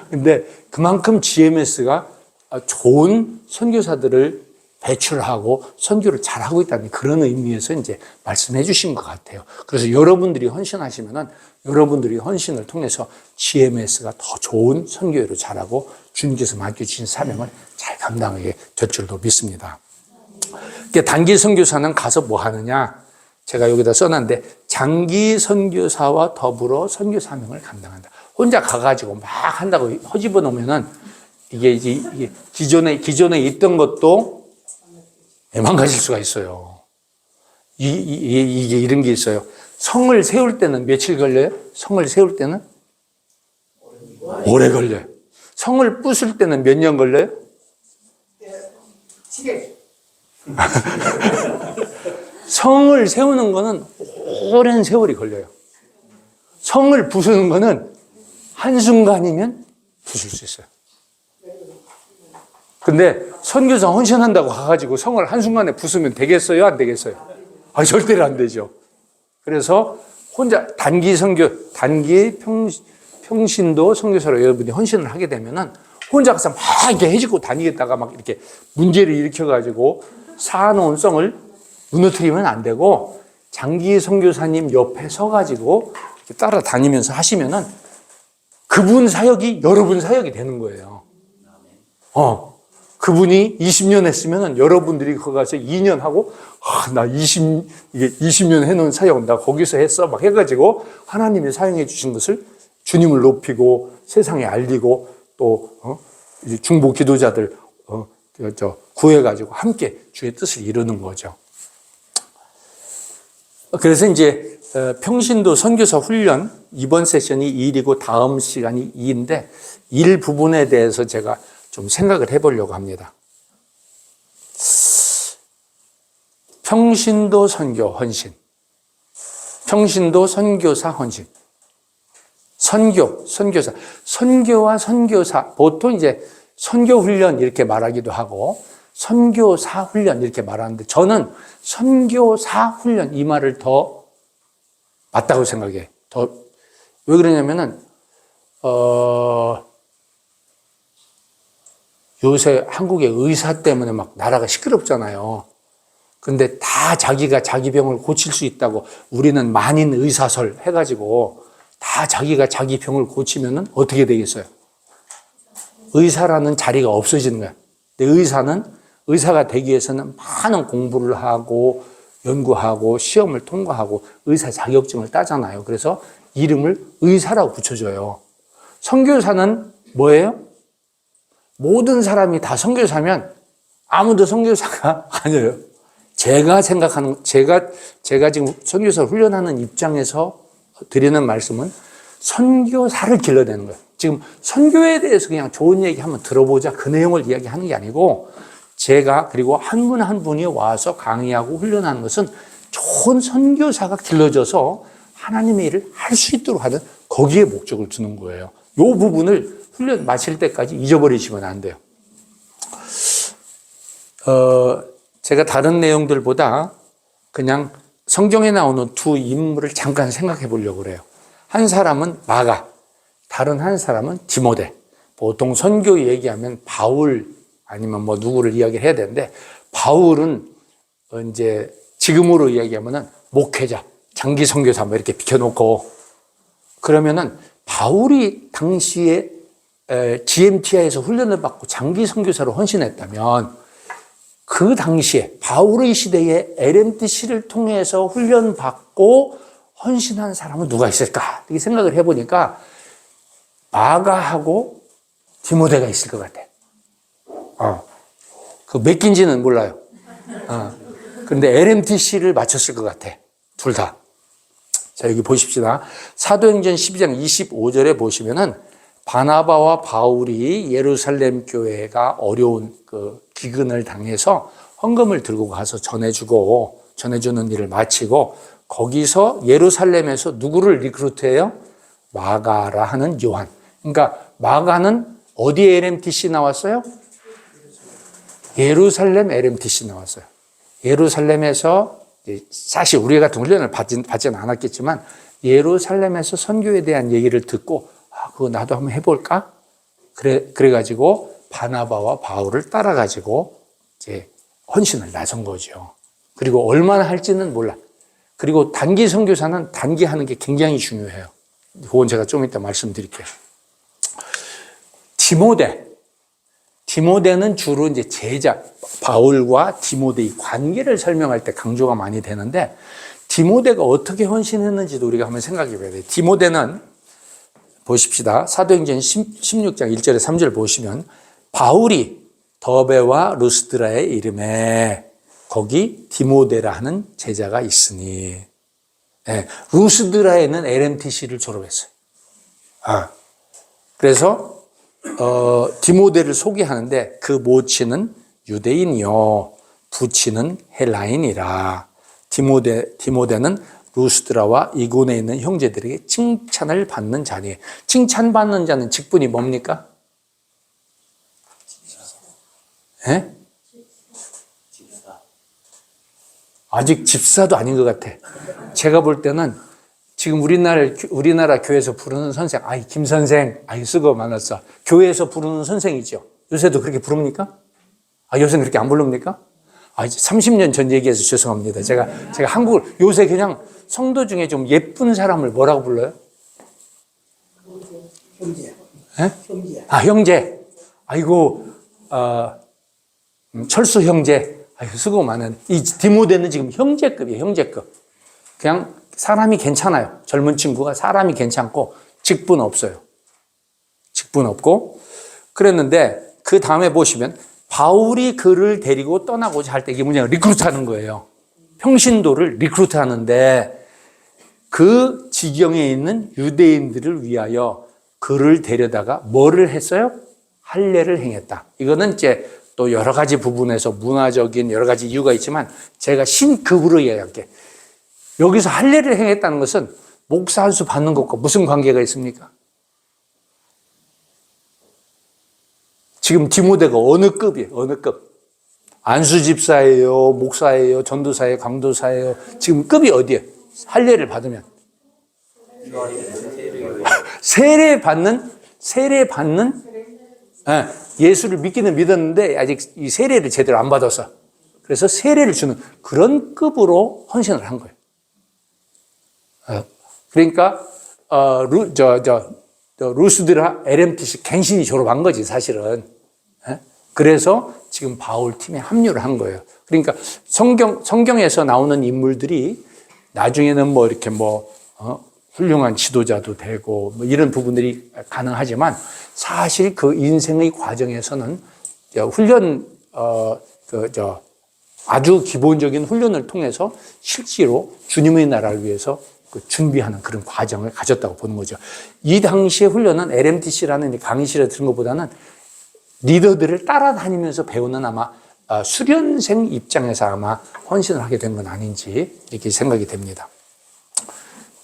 근데 그만큼 GMS가 좋은 선교사들을 배출하고 선교를 잘하고 있다는 그런 의미에서 이제 말씀해 주신 것 같아요. 그래서 여러분들이 헌신하시면은 여러분들이 헌신을 통해서 GMS가 더 좋은 선교회로 자라고 주님께서 맡겨주신 사명을 잘 감당하게 될 줄도 믿습니다. 단기 선교사는 가서 뭐 하느냐? 제가 여기다 써놨는데 장기 선교사와 더불어 선교 사명을 감당한다. 혼자 가가지고 막 한다고 허집어 놓으면은 이게 기존에 있던 것도 망가질 수가 있어요. 이게 이런 게 있어요. 성을 세울 때는 며칠 걸려요? 성을 세울 때는? 오래 걸려요. 성을 부술 때는 몇 년 걸려요? 7일. 성을 세우는 거는 오랜 세월이 걸려요. 성을 부수는 거는 한순간이면 부술 수 있어요. 근데 선교사 헌신한다고 가가지고 성을 한순간에 부수면 되겠어요? 안 되겠어요? 절대로 안 되죠. 그래서 혼자 단기 평신도 선교사로 여러분이 헌신을 하게 되면은 혼자 가서 막 이렇게 해집고 다니겠다가 막 이렇게 문제를 일으켜가지고 사놓은 성을 무너뜨리면 안 되고 장기 선교사님 옆에 서가지고 이렇게 따라다니면서 하시면은 그분 사역이 여러분 사역이 되는 거예요. 그분이 20년 했으면은 여러분들이 거기 가서 2년 하고, 나 20년 해놓은 사역, 나 거기서 했어. 막 해가지고 하나님이 사용해 주신 것을 주님을 높이고 세상에 알리고 또, 중보 기도자들, 구해가지고 함께 주의 뜻을 이루는 거죠. 그래서 이제, 평신도 선교사 훈련, 이번 세션이 1이고 다음 시간이 2인데, 1 부분에 대해서 제가 좀 생각을 해보려고 합니다. 평신도 선교 헌신, 평신도 선교사 헌신, 선교사, 선교와 선교사, 보통 이제 선교 훈련 이렇게 말하기도 하고 선교사 훈련 이렇게 말하는데 저는 선교사 훈련 이 말을 더 맞다고 생각해. 왜 그러냐면은 요새 한국의 의사 때문에 막 나라가 시끄럽잖아요. 근데 다 자기가 자기 병을 고칠 수 있다고 우리는 만인 의사설 해가지고 다 자기가 자기 병을 고치면은 어떻게 되겠어요? 의사라는 자리가 없어지는 거야. 근데 의사가 되기 위해서는 많은 공부를 하고 연구하고 시험을 통과하고 의사 자격증을 따잖아요. 그래서 이름을 의사라고 붙여줘요. 선교사는 뭐예요? 모든 사람이 다 선교사면 아무도 선교사가 아니에요. 제가 지금 선교사 훈련하는 입장에서 드리는 말씀은 선교사를 길러내는 거예요. 지금 선교에 대해서 그냥 좋은 얘기 한번 들어보자 그 내용을 이야기하는 게 아니고 제가 그리고 한 분 한 분이 와서 강의하고 훈련하는 것은 좋은 선교사가 길러져서 하나님의 일을 할 수 있도록 하는 거기에 목적을 두는 거예요. 이 부분을 훈련 마칠 때까지 잊어버리시면 안 돼요. 제가 다른 내용들보다 그냥 성경에 나오는 두 인물을 잠깐 생각해 보려고 그래요. 한 사람은 마가, 다른 한 사람은 디모데. 보통 선교 얘기하면 바울 아니면 뭐 누구를 이야기를 해야 되는데 바울은 이제 지금으로 이야기하면은 목회자, 장기 선교사 뭐 이렇게 비켜놓고 그러면은 바울이 당시에 GMTI에서 훈련을 받고 장기 선교사로 헌신했다면 그 당시에 바울의 시대에 LMTC를 통해서 훈련받고 헌신한 사람은 누가 있을까? 이렇게 생각을 해보니까 마가하고 디모데가 있을 것 같아. 그 맡긴지는 몰라요. 그런데 LMTC를 마쳤을 것 같아. 둘 다. 자, 여기 보십시다. 사도행전 12장 25절에 보시면은 바나바와 바울이 예루살렘 교회가 어려운 그 기근을 당해서 헌금을 들고 가서 전해주는 일을 마치고 거기서 예루살렘에서 누구를 리크루트해요? 마가라 하는 요한. 그러니까 마가는 어디에 LMTC 나왔어요? 예루살렘 LMTC 나왔어요. 예루살렘에서 사실 우리 같은 훈련을 받지는 않았겠지만 예루살렘에서 선교에 대한 얘기를 듣고 그거 나도 한번 해볼까? 그래가지고 바나바와 바울을 따라가지고 이제 헌신을 나선 거죠. 그리고 얼마나 할지는 몰라. 그리고 단기 선교사는 단기하는 게 굉장히 중요해요. 그건 제가 좀 이따 말씀드릴게요. 디모데는 주로 이제 제자, 바울과 디모데의 관계를 설명할 때 강조가 많이 되는데, 디모데가 어떻게 헌신했는지도 우리가 한번 생각해 봐야 돼요. 디모데는, 보십시다. 사도행전 16장 1절에 3절 보시면, 바울이 더베와 루스드라의 이름에, 거기 디모데라 하는 제자가 있으니, 네, 루스드라에는 LMTC를 졸업했어요. 그래서, 디모데를 소개하는데 그 모친은 유대인이요 부친은 헬라인이라. 디모데는 루스드라와 이고네에 있는 형제들에게 칭찬을 받는 자니. 칭찬받는 자는 직분이 뭡니까? 예? 아직 집사도 아닌 것 같아. 제가 볼 때는 지금 우리나라 교회에서 부르는 선생, 아이, 김 선생, 아이, 수고 많았어. 교회에서 부르는 선생이죠. 요새도 그렇게 부릅니까? 아, 요새는 그렇게 안 부릅니까? 아, 이제 30년 전 얘기해서 죄송합니다. 제가 한국을, 요새 그냥 성도 중에 좀 예쁜 사람을 뭐라고 불러요? 형제. 예? 형제. 아, 형제. 아이고, 철수 형제. 아이고, 수고 많은. 이 디모데는 지금 형제급이에요, 형제급. 그냥 사람이 괜찮아요. 젊은 친구가 사람이 괜찮고, 직분 없어요. 직분 없고. 그랬는데, 그 다음에 보시면, 바울이 그를 데리고 떠나고자 할 때 이게 뭐냐, 리크루트 하는 거예요. 평신도를 리크루트 하는데, 그 지경에 있는 유대인들을 위하여 그를 데려다가 뭐를 했어요? 할례를 행했다. 이거는 이제 또 여러 가지 부분에서 문화적인 여러 가지 이유가 있지만 제가 신급으로 이야기할게. 여기서 할례를 행했다는 것은 목사 한 수 받는 것과 무슨 관계가 있습니까? 지금 디모데가 어느 급이에요? 어느 급? 안수 집사예요? 목사예요? 전도사예요? 강도사예요? 지금 급이 어디예요? 할례를 받으면 세례 받는 예수를 믿기는 믿었는데 아직 이 세례를 제대로 안 받았어. 그래서 세례를 주는 그런 급으로 헌신을 한 거예요. 그러니까 루스드라 LMTC 갱신이 졸업한 거지 사실은. 그래서 지금 바울 팀에 합류를 한 거예요. 그러니까 성경에서 나오는 인물들이 나중에는 뭐 이렇게 훌륭한 지도자도 되고 뭐 이런 부분들이 가능하지만 사실 그 인생의 과정에서는 아주 기본적인 훈련을 통해서 실제로 주님의 나라를 위해서 준비하는 그런 과정을 가졌다고 보는 거죠. 이 당시의 훈련은 LMTC라는 강의실에 들은 것보다는 리더들을 따라다니면서 배우는 아마 수련생 입장에서 아마 헌신을 하게 된 건 아닌지 이렇게 생각이 됩니다.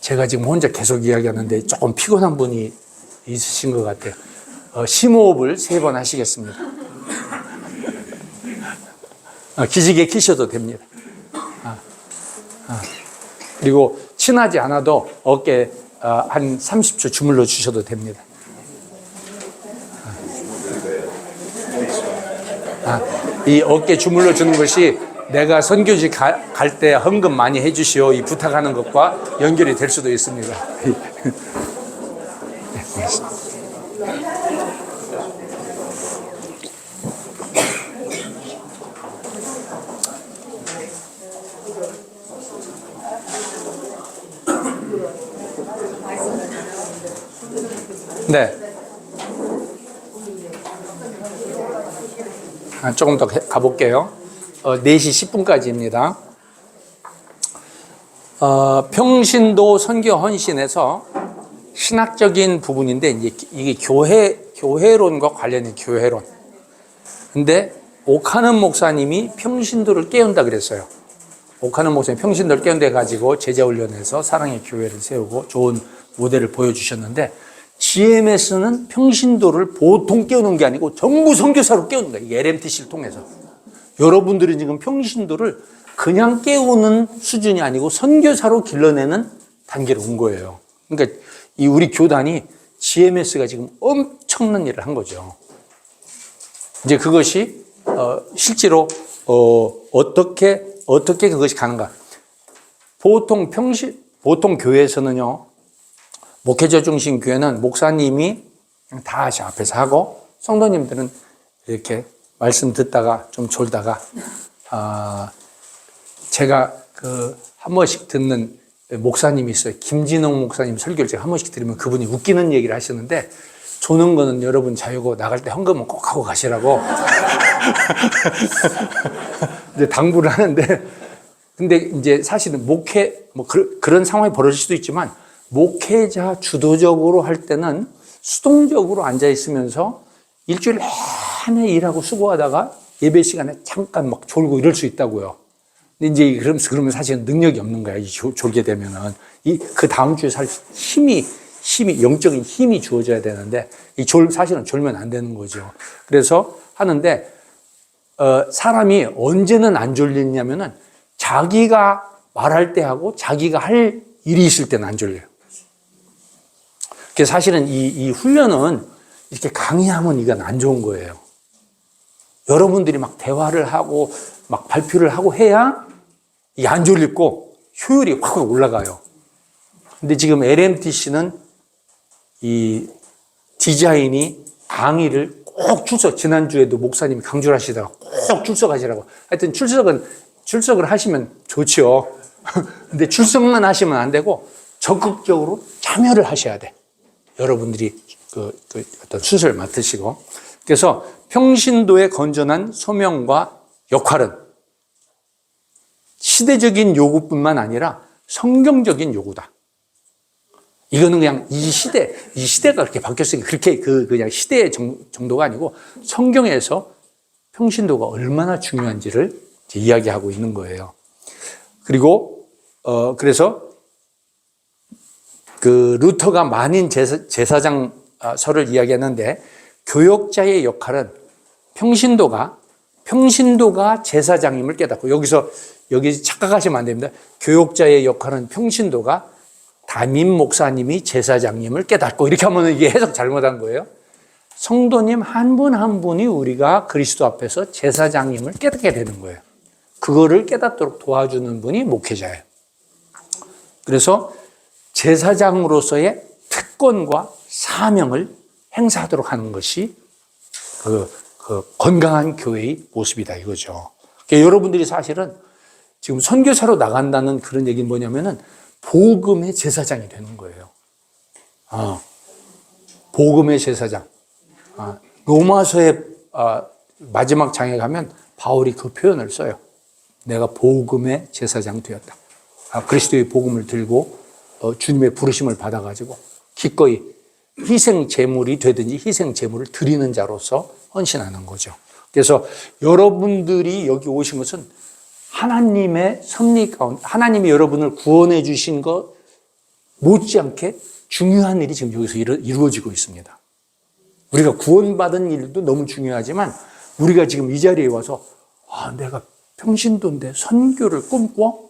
제가 지금 혼자 계속 이야기하는데 조금 피곤한 분이 있으신 것 같아요. 심호흡을 3번 하시겠습니다. 기지개 키셔도 됩니다. 그리고 친하지 않아도 어깨 한 30초 주물러 주셔도 됩니다. 이 어깨 주물러 주는 것이 내가 선교지 갈 때 헌금 많이 해주시오 이 부탁하는 것과 연결이 될 수도 있습니다. 네, 고맙습니다. 네. 조금 더 가볼게요. 4시 10분까지입니다. 평신도 선교 헌신에서 신학적인 부분인데, 이게 교회론과 관련된 교회론. 근데 오카는 목사님이 평신도를 깨운다 그랬어요. 오카는 목사님이 평신도를 깨운다 해가지고 제자훈련에서 사랑의 교회를 세우고 좋은 모델을 보여주셨는데, GMS는 평신도를 보통 깨우는 게 아니고 전부 선교사로 깨우는 거예요. 이게 LMTC를 통해서. 여러분들이 지금 평신도를 그냥 깨우는 수준이 아니고 선교사로 길러내는 단계로 온 거예요. 그러니까 이 우리 교단이 GMS가 지금 엄청난 일을 한 거죠. 이제 그것이 실제로 어떻게 그것이 가는가? 보통 교회에서는요. 목회자 중심 교회는 목사님이 그냥 다 앞에서 하고 성도님들은 이렇게 말씀 듣다가 좀 졸다가 제가 한 번씩 듣는 목사님이 있어요. 김진홍 목사님 설교를 제가 한 번씩 들으면 그분이 웃기는 얘기를 하시는데 조는 거는 여러분 자유고 나갈 때 헌금은 꼭 하고 가시라고 이제 당부를 하는데 근데 이제 사실은 그런 상황이 벌어질 수도 있지만 목회자 주도적으로 할 때는 수동적으로 앉아 있으면서 일주일 내내 일하고 수고하다가 예배 시간에 잠깐 막 졸고 이럴 수 있다고요. 근데 이제 그러면 사실은 능력이 없는 거야. 졸게 되면은. 그 다음 주에 힘이, 영적인 힘이 주어져야 되는데, 사실은 졸면 안 되는 거죠. 그래서 하는데, 사람이 언제는 안 졸리냐면은 자기가 말할 때 하고 자기가 할 일이 있을 때는 안 졸려요. 그래서 사실은 이 훈련은 이렇게 강의하면 이건 안 좋은 거예요. 여러분들이 막 대화를 하고 막 발표를 하고 해야 이게 안 졸리고 효율이 확 올라가요. 근데 지금 LMTC는 이 디자인이 강의를 꼭 지난주에도 목사님이 강조를 하시다가 꼭 출석하시라고. 하여튼 출석을 하시면 좋죠. 근데 출석만 하시면 안 되고 적극적으로 참여를 하셔야 돼. 여러분들이 어떤 순서를 맡으시고. 그래서 평신도의 건전한 소명과 역할은 시대적인 요구뿐만 아니라 성경적인 요구다. 이거는 그냥 이 시대가 그렇게 바뀌었으니까 그렇게 그냥 시대의 정도가 아니고 성경에서 평신도가 얼마나 중요한지를 이야기하고 있는 거예요. 그리고 그래서 그 루터가 만인 제사장설을 이야기하는데 교역자의 역할은 평신도가 제사장임을 깨닫고 여기 착각하시면 안 됩니다. 교역자의 역할은 평신도가 담임 목사님이 제사장님을 깨닫고 이렇게 하면 이게 해석 잘못한 거예요. 성도님 한 분 한 분이 우리가 그리스도 앞에서 제사장님을 깨닫게 되는 거예요. 그거를 깨닫도록 도와주는 분이 목회자예요. 그래서 제사장으로서의 특권과 사명을 행사하도록 하는 것이 그 건강한 교회의 모습이다 이거죠. 그러니까 여러분들이 사실은 지금 선교사로 나간다는 그런 얘기는 뭐냐면은 복음의 제사장이 되는 거예요. 복음의 제사장. 로마서의 마지막 장에 가면 바울이 그 표현을 써요. 내가 복음의 제사장 되었다. 그리스도의 복음을 들고 주님의 부르심을 받아가지고 기꺼이 희생 제물이 되든지 희생 제물을 드리는 자로서 헌신하는 거죠. 그래서 여러분들이 여기 오신 것은 하나님의 섭리 가운데 하나님이 여러분을 구원해 주신 것 못지않게 중요한 일이 지금 여기서 이루어지고 있습니다. 우리가 구원받은 일도 너무 중요하지만 우리가 지금 이 자리에 와서 내가 평신도인데 선교를 꿈꿔?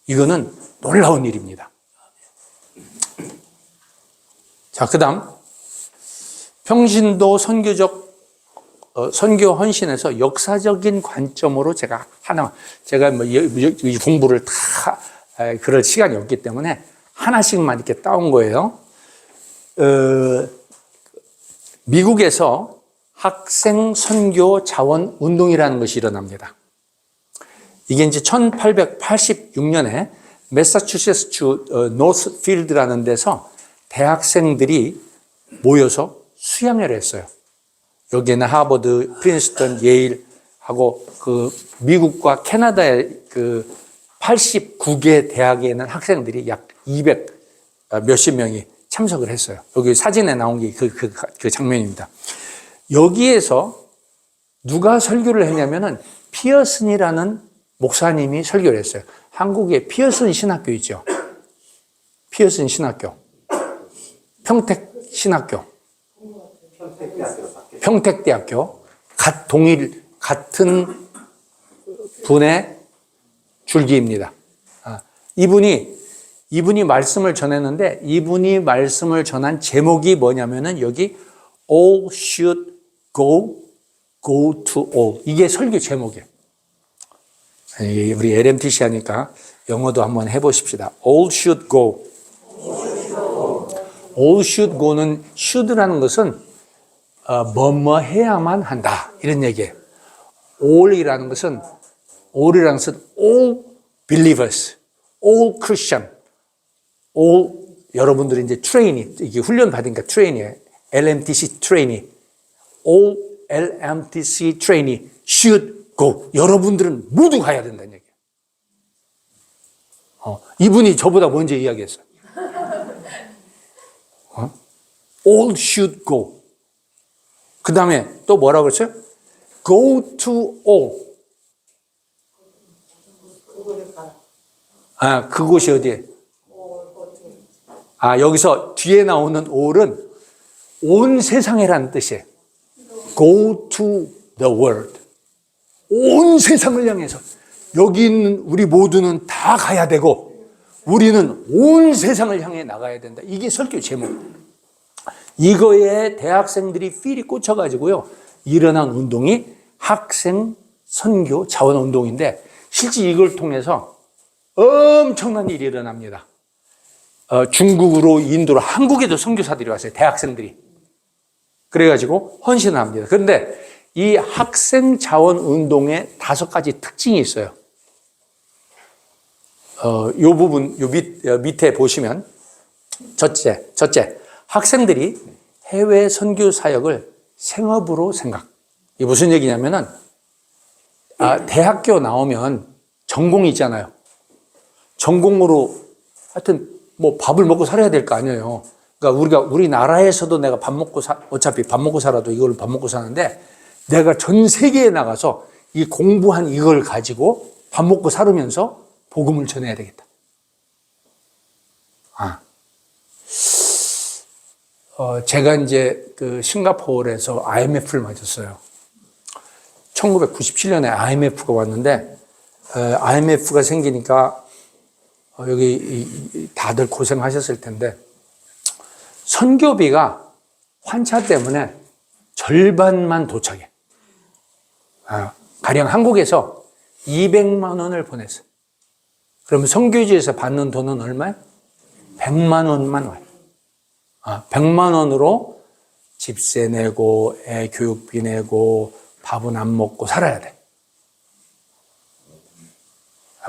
이거는 놀라운 일입니다. 자, 그 다음 평신도 선교 헌신에서 역사적인 관점으로 제가 이 공부를 다 그럴 시간이 없기 때문에 하나씩만 이렇게 따온 거예요. 미국에서 학생 선교 자원 운동이라는 것이 일어납니다. 이게 이제 1886년에 매사추세츠 노스필드라는 데서 대학생들이 모여서 수양회를 했어요. 여기에는 하버드, 프린스턴, 예일하고 그 미국과 캐나다의 그 89개 대학에 있는 학생들이 약 200 몇십 명이 참석을 했어요. 여기 사진에 나온 게 그 장면입니다. 여기에서 누가 설교를 했냐면은 피어슨이라는 목사님이 설교를 했어요. 한국에 피어슨 신학교 있죠. 피어슨 신학교. 평택신학교. 평택대학교. 같은 분의 줄기입니다. 이분이 말씀을 전했는데 이분이 말씀을 전한 제목이 뭐냐면은 여기 All should go to all. 이게 설교 제목이에요. 우리 LMTC 하니까 영어도 한번 해보십시다. All should go. All should go는 should라는 것은 뭐뭐 해야만 한다 이런 얘기예요. all이라는 것은 all believers, all Christian, all 여러분들이 이제 트레이니 이게 훈련 받으니까 트레이니에요. LMTC 트레이니, all LMTC 트레이니 should go. 여러분들은 모두 가야 된다는 얘기예요. 이분이 저보다 먼저 이야기했어요. All should go. 그 다음에 또 뭐라고 그랬어요? Go to all. 그곳이 어디에? 여기서 뒤에 나오는 all은 온 세상이라는 뜻이에요. Go to the world. 온 세상을 향해서 여기 있는 우리 모두는 다 가야 되고 우리는 온 세상을 향해 나가야 된다. 이게 설교 제목. 이거에 대학생들이 필이 꽂혀가지고요. 일어난 운동이 학생 선교 자원 운동인데 실제 이걸 통해서 엄청난 일이 일어납니다. 중국으로 인도로 한국에도 선교사들이 왔어요. 대학생들이. 그래가지고 헌신을 합니다. 그런데 이 학생 자원 운동에 5가지 특징이 있어요. 요 부분, 밑에 보시면 첫째, 학생들이 해외 선교 사역을 생업으로 생각. 이게 무슨 얘기냐면은, 대학교 나오면 전공이 있잖아요. 전공으로 하여튼 뭐 밥을 먹고 살아야 될 거 아니에요. 그러니까 우리나라에서도 내가 어차피 밥 먹고 살아도 이걸 밥 먹고 사는데 내가 전 세계에 나가서 이 공부한 이걸 가지고 밥 먹고 살으면서 복음을 전해야 되겠다. 제가 이제 그 싱가포르에서 IMF를 맞았어요. 1997년에 IMF가 왔는데, IMF가 생기니까 여기 다들 고생하셨을 텐데, 선교비가 환차 때문에 절반만 도착해. 가령 한국에서 200만 원을 보냈어요. 그러면 선교지에서 받는 돈은 얼마예요? 100만 원만 와요. 100만 원으로 집세 내고 애 교육비 내고 밥은 안 먹고 살아야 돼.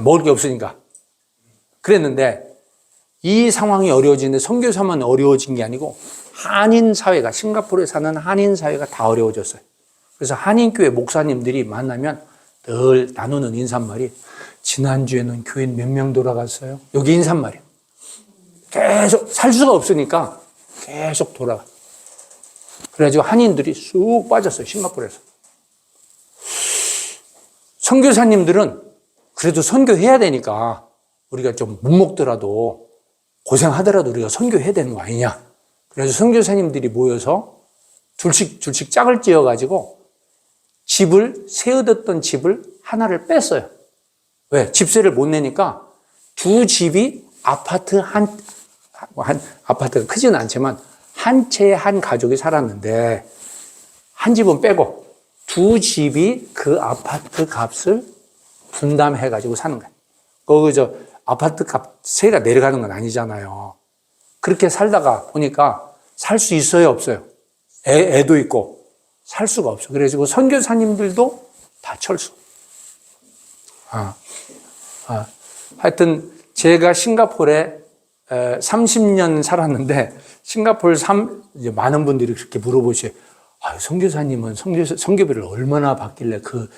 먹을 게 없으니까. 그랬는데 이 상황이 어려워지는데 선교사만 어려워진 게 아니고 한인 사회가, 싱가포르에 사는 한인 사회가 다 어려워졌어요. 그래서 한인교회 목사님들이 만나면 늘 나누는 인사말이 지난주에는 교인 몇 명 돌아갔어요? 여기 인사말이에요. 계속 살 수가 없으니까 계속 돌아가. 그래가지고 한인들이 쑥 빠졌어요. 싱가포르에서. 선교사님들은 그래도 선교해야 되니까 우리가 좀 못 먹더라도 고생하더라도 우리가 선교해야 되는 거 아니냐. 그래서 선교사님들이 모여서 둘씩 짝을 지어가지고 세워뒀던 집을 하나를 뺐어요. 왜? 집세를 못 내니까 두 집이 아파트가 크지는 않지만 한 채에 한 가족이 살았는데 한 집은 빼고 두 집이 그 아파트 값을 분담해가지고 사는 거예요. 거기서 아파트 값 세가 내려가는 건 아니잖아요. 그렇게 살다가 보니까 살 수 있어요, 없어요? 애도 있고 살 수가 없어. 그래서 선교사님들도 다 철수. 하여튼 제가 싱가포르에 30년 살았는데 싱가포르 이제 많은 분들이 그렇게 물어보셔요. 선교사님은 선교비를 얼마나 받길래 그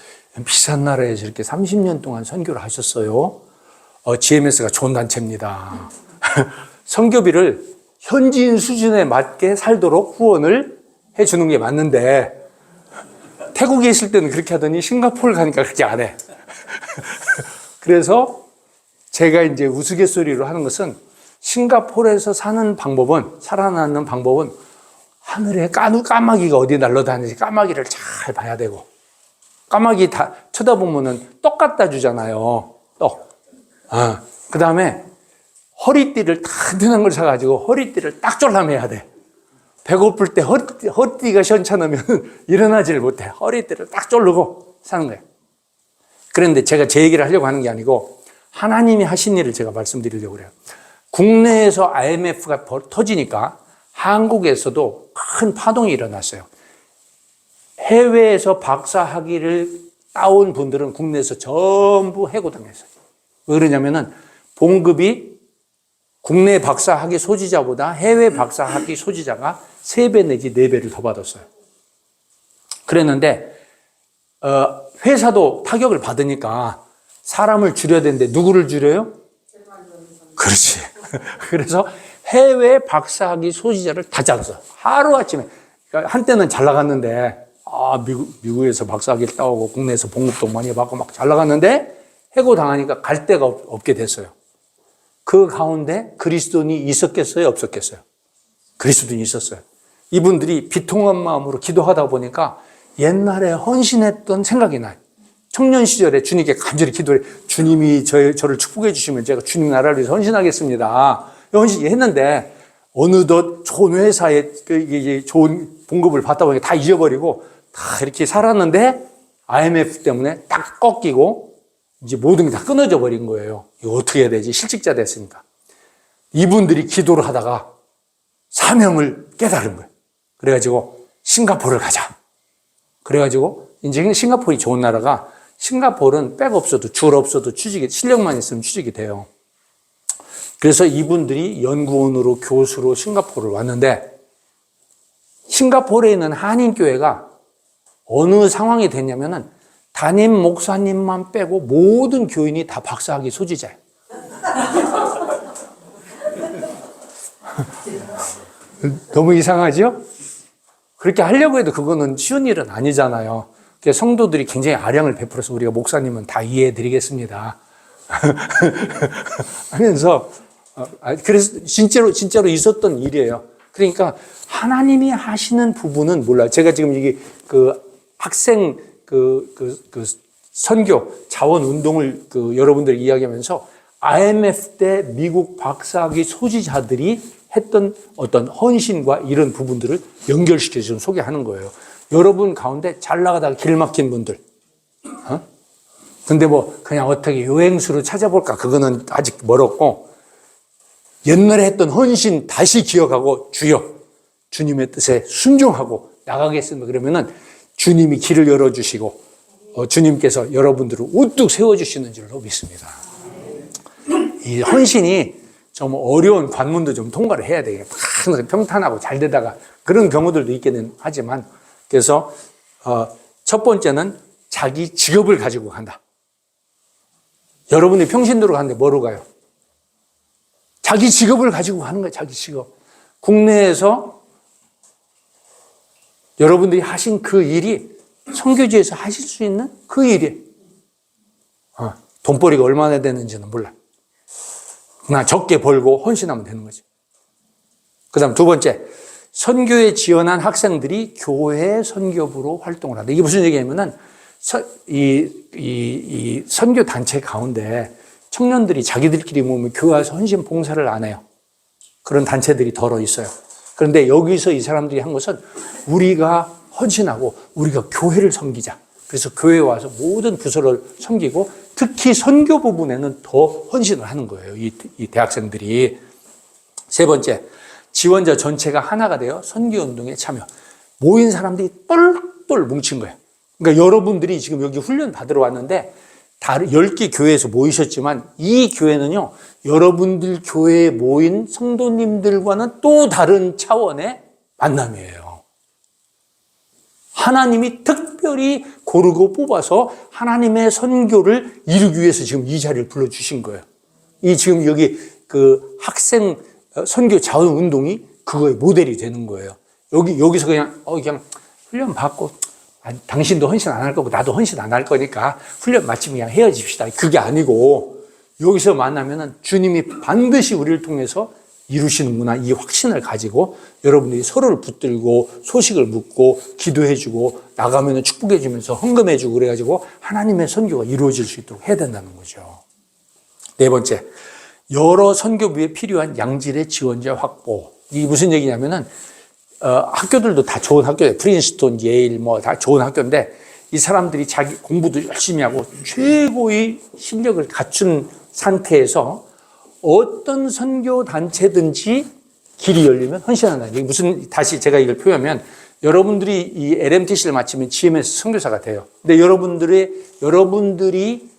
비싼 나라에서 이렇게 30년 동안 선교를 하셨어요? GMS가 좋은 단체입니다. 선교비를 현지인 수준에 맞게 살도록 후원을 해주는 게 맞는데 태국에 있을 때는 그렇게 하더니 싱가포르 가니까 그렇게 안 해. 그래서 제가 이제 우스갯소리로 하는 것은 싱가포르에서 살아남는 방법은 하늘에 까마귀가 어디 날아다니는지 까마귀를 잘 봐야 되고, 까마귀 다 쳐다보면은 떡 갖다 주잖아요. 떡. 그 다음에 허리띠를 튼튼한 걸 사가지고 허리띠를 딱 졸라매야 돼. 배고플 때 허리띠가 시원찮으면 일어나지를 못해. 허리띠를 딱 졸르고 사는 거예요. 그런데 제가 제 얘기를 하려고 하는 게 아니고 하나님이 하신 일을 제가 말씀드리려고 그래요. 국내에서 IMF가 터지니까 한국에서도 큰 파동이 일어났어요. 해외에서 박사학위를 따온 분들은 국내에서 전부 해고당했어요. 왜 그러냐면은 봉급이 국내 박사학위 소지자보다 해외 박사학위 소지자가 3배 내지 4배를 더 받았어요. 그랬는데 회사도 타격을 받으니까 사람을 줄여야 되는데 누구를 줄여요? 그렇지. 그래서 해외 박사학위 소지자를 다 잘랐어. 하루아침에. 그러니까 한때는 잘 나갔는데 미국에서 박사학위를 따오고 국내에서 봉급도 많이 받고 막 잘 나갔는데 해고당하니까 갈 데가 없게 됐어요. 그 가운데 그리스도인이 있었겠어요? 없었겠어요? 그리스도인이 있었어요. 이분들이 비통한 마음으로 기도하다 보니까 옛날에 헌신했던 생각이 나요. 청년 시절에 주님께 간절히 기도해. 주님이 저를 축복해 주시면 제가 주님 나라를 위해서 헌신하겠습니다. 헌신했는데 어느덧 좋은 회사에 좋은 봉급을 받다 보니까 다 잊어버리고 다 이렇게 살았는데 IMF 때문에 딱 꺾이고 이제 모든 게 다 끊어져 버린 거예요. 이거 어떻게 해야 되지? 실직자 됐으니까. 이분들이 기도를 하다가 사명을 깨달은 거예요. 그래가지고 싱가포르를 가자. 그래가지고 이제 싱가포르이 좋은 나라가 싱가포르는 백 없어도 줄 없어도 취직이 실력만 있으면 취직이 돼요. 그래서 이분들이 연구원으로 교수로 싱가포르를 왔는데 싱가포르에 있는 한인교회가 어느 상황이 됐냐면은 담임 목사님만 빼고 모든 교인이 다 박사학위 소지자예요. 너무 이상하죠? 그렇게 하려고 해도 그거는 쉬운 일은 아니잖아요. 그래서 성도들이 굉장히 아량을 베풀어서 우리가 목사님은 다 이해해 드리겠습니다. 하면서, 그래서 진짜로 있었던 일이에요. 그러니까 하나님이 하시는 부분은 몰라요. 제가 지금 이게 학생 선교 자원 운동을 여러분들이 이야기하면서 IMF 때 미국 박사학위 소지자들이 했던 어떤 헌신과 이런 부분들을 연결시켜서 좀 소개하는 거예요. 여러분 가운데 잘 나가다가 길 막힌 분들. 근데 뭐 그냥 어떻게 요행수로 찾아볼까? 그거는 아직 멀었고 옛날에 했던 헌신 다시 기억하고 주님의 뜻에 순종하고 나가겠습니다. 그러면은 주님이 길을 열어주시고 주님께서 여러분들을 우뚝 세워주시는 줄로 믿습니다. 이 헌신이 좀 어려운 관문도 좀 통과를 해야 돼요. 항상 평탄하고 잘 되다가 그런 경우들도 있기는 하지만 그래서 첫 번째는 자기 직업을 가지고 간다. 여러분이 평신도로 가는데 뭐로 가요? 자기 직업을 가지고 가는 거예요. 자기 직업. 국내에서 여러분들이 하신 그 일이 선교지에서 하실 수 있는 그 일이에요. 돈벌이가 얼마나 되는지는 몰라. 그냥 적게 벌고 헌신하면 되는 거죠. 그 다음 두 번째, 선교에 지원한 학생들이 교회 선교부로 활동을 한다. 이게 무슨 얘기냐면은, 이 선교 단체 가운데 청년들이 자기들끼리 모으면 교회 와서 헌신 봉사를 안 해요. 그런 단체들이 덜어 있어요. 그런데 여기서 이 사람들이 한 것은 우리가 헌신하고 우리가 교회를 섬기자. 그래서 교회에 와서 모든 부서를 섬기고 특히 선교 부분에는 더 헌신을 하는 거예요. 이 대학생들이. 세 번째, 지원자 전체가 하나가 되어 선교운동에 참여. 모인 사람들이 똘똘 뭉친 거예요. 그러니까 여러분들이 지금 여기 훈련 받으러 왔는데 10개 교회에서 모이셨지만 이 교회는요, 여러분들 교회에 모인 성도님들과는 또 다른 차원의 만남이에요. 하나님이 특별히 고르고 뽑아서 하나님의 선교를 이루기 위해서 지금 이 자리를 불러주신 거예요. 이 지금 여기 학생 선교 자원 운동이 그거의 모델이 되는 거예요. 여기서 그냥 훈련 받고, 당신도 헌신 안 할 거고 나도 헌신 안 할 거니까 훈련 마치면 그냥 헤어집시다. 그게 아니고 여기서 만나면은 주님이 반드시 우리를 통해서 이루시는구나, 이 확신을 가지고 여러분들이 서로를 붙들고 소식을 묻고 기도해주고 나가면 축복해주면서 헌금해주고 그래가지고 하나님의 선교가 이루어질 수 있도록 해야 된다는 거죠. 네 번째, 여러 선교부에 필요한 양질의 지원자 확보. 이게 무슨 얘기냐면은 학교들도 다 좋은 학교예요. 프린스턴, 예일 뭐 다 좋은 학교인데 이 사람들이 자기 공부도 열심히 하고 최고의 실력을 갖춘 상태에서 어떤 선교 단체든지 길이 열리면 헌신한다. 이게 무슨, 다시 제가 이걸 표현하면 여러분들이 이 LMTC를 마치면 GMS 선교사가 돼요. 근데 여러분들이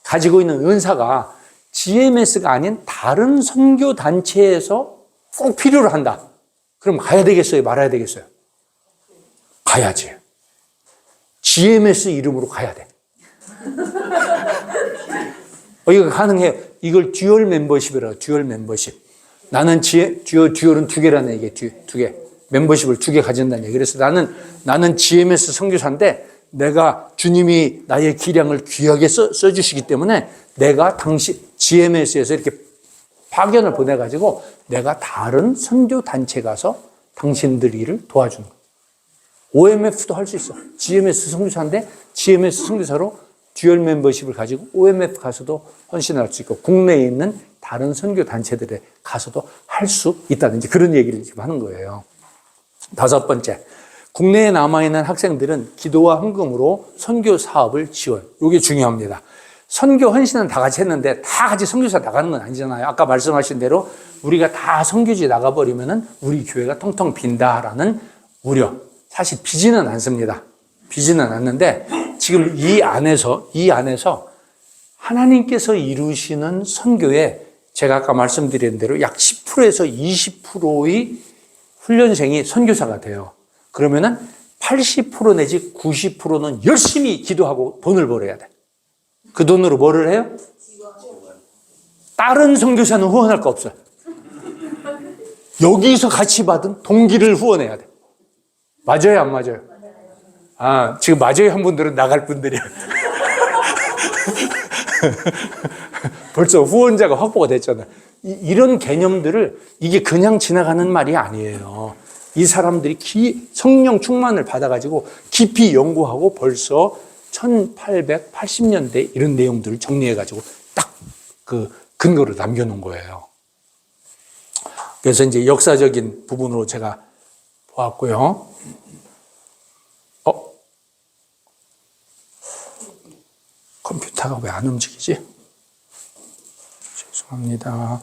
가지고 있는 은사가 GMS가 아닌 다른 선교 단체에서 꼭 필요로 한다. 그럼 가야 되겠어요? 말아야 되겠어요? 가야지. GMS 이름으로 가야 돼. 이거 가능해요. 이걸 듀얼 멤버십이라고, 듀얼 멤버십. 나는 듀얼은 2개라는 얘기예요. 2개. 멤버십을 2개 가진다는 얘기. 그래서 나는 GMS 선교사인데 내가 주님이 나의 기량을 귀하게 써주시기 때문에 내가 GMS에서 이렇게 파견을 보내가지고 내가 다른 선교 단체 가서 당신들 일을 도와주는 거예요. OMF도 할 수 있어. GMS 선교사인데 GMS 선교사로 듀얼 멤버십을 가지고 OMF 가서도 헌신할 수 있고 국내에 있는 다른 선교 단체들에 가서도 할 수 있다는 이제 그런 얘기를 지금 하는 거예요. 5번째, 국내에 남아있는 학생들은 기도와 헌금으로 선교 사업을 지원. 이게 중요합니다. 선교 헌신은 다 같이 했는데 다 같이 선교사 나가는 건 아니잖아요. 아까 말씀하신 대로 우리가 다 선교지 나가버리면은 우리 교회가 텅텅 빈다라는 우려. 사실 비지는 않습니다. 비지는 않는데 지금 이 안에서 하나님께서 이루시는 선교에 제가 아까 말씀드린 대로 약 10%에서 20%의 훈련생이 선교사가 돼요. 그러면은 80% 내지 90%는 열심히 기도하고 돈을 벌어야 돼. 그 돈으로 뭐를 해요? 다른 선교사는 후원할 거 없어요. 여기서 같이 받은 동기를 후원해야 돼. 맞아요, 안 맞아요? 아, 지금 맞아요 한 분들은 나갈 분들이야. 벌써 후원자가 확보가 됐잖아요. 이런 개념들을 이게 그냥 지나가는 말이 아니에요. 이 사람들이 성령 충만을 받아가지고 깊이 연구하고 벌써 1880년대 이런 내용들을 정리해가지고 딱 그 근거를 남겨놓은 거예요. 그래서 이제 역사적인 부분으로 제가 보았고요. 컴퓨터가 왜 안 움직이지? 죄송합니다.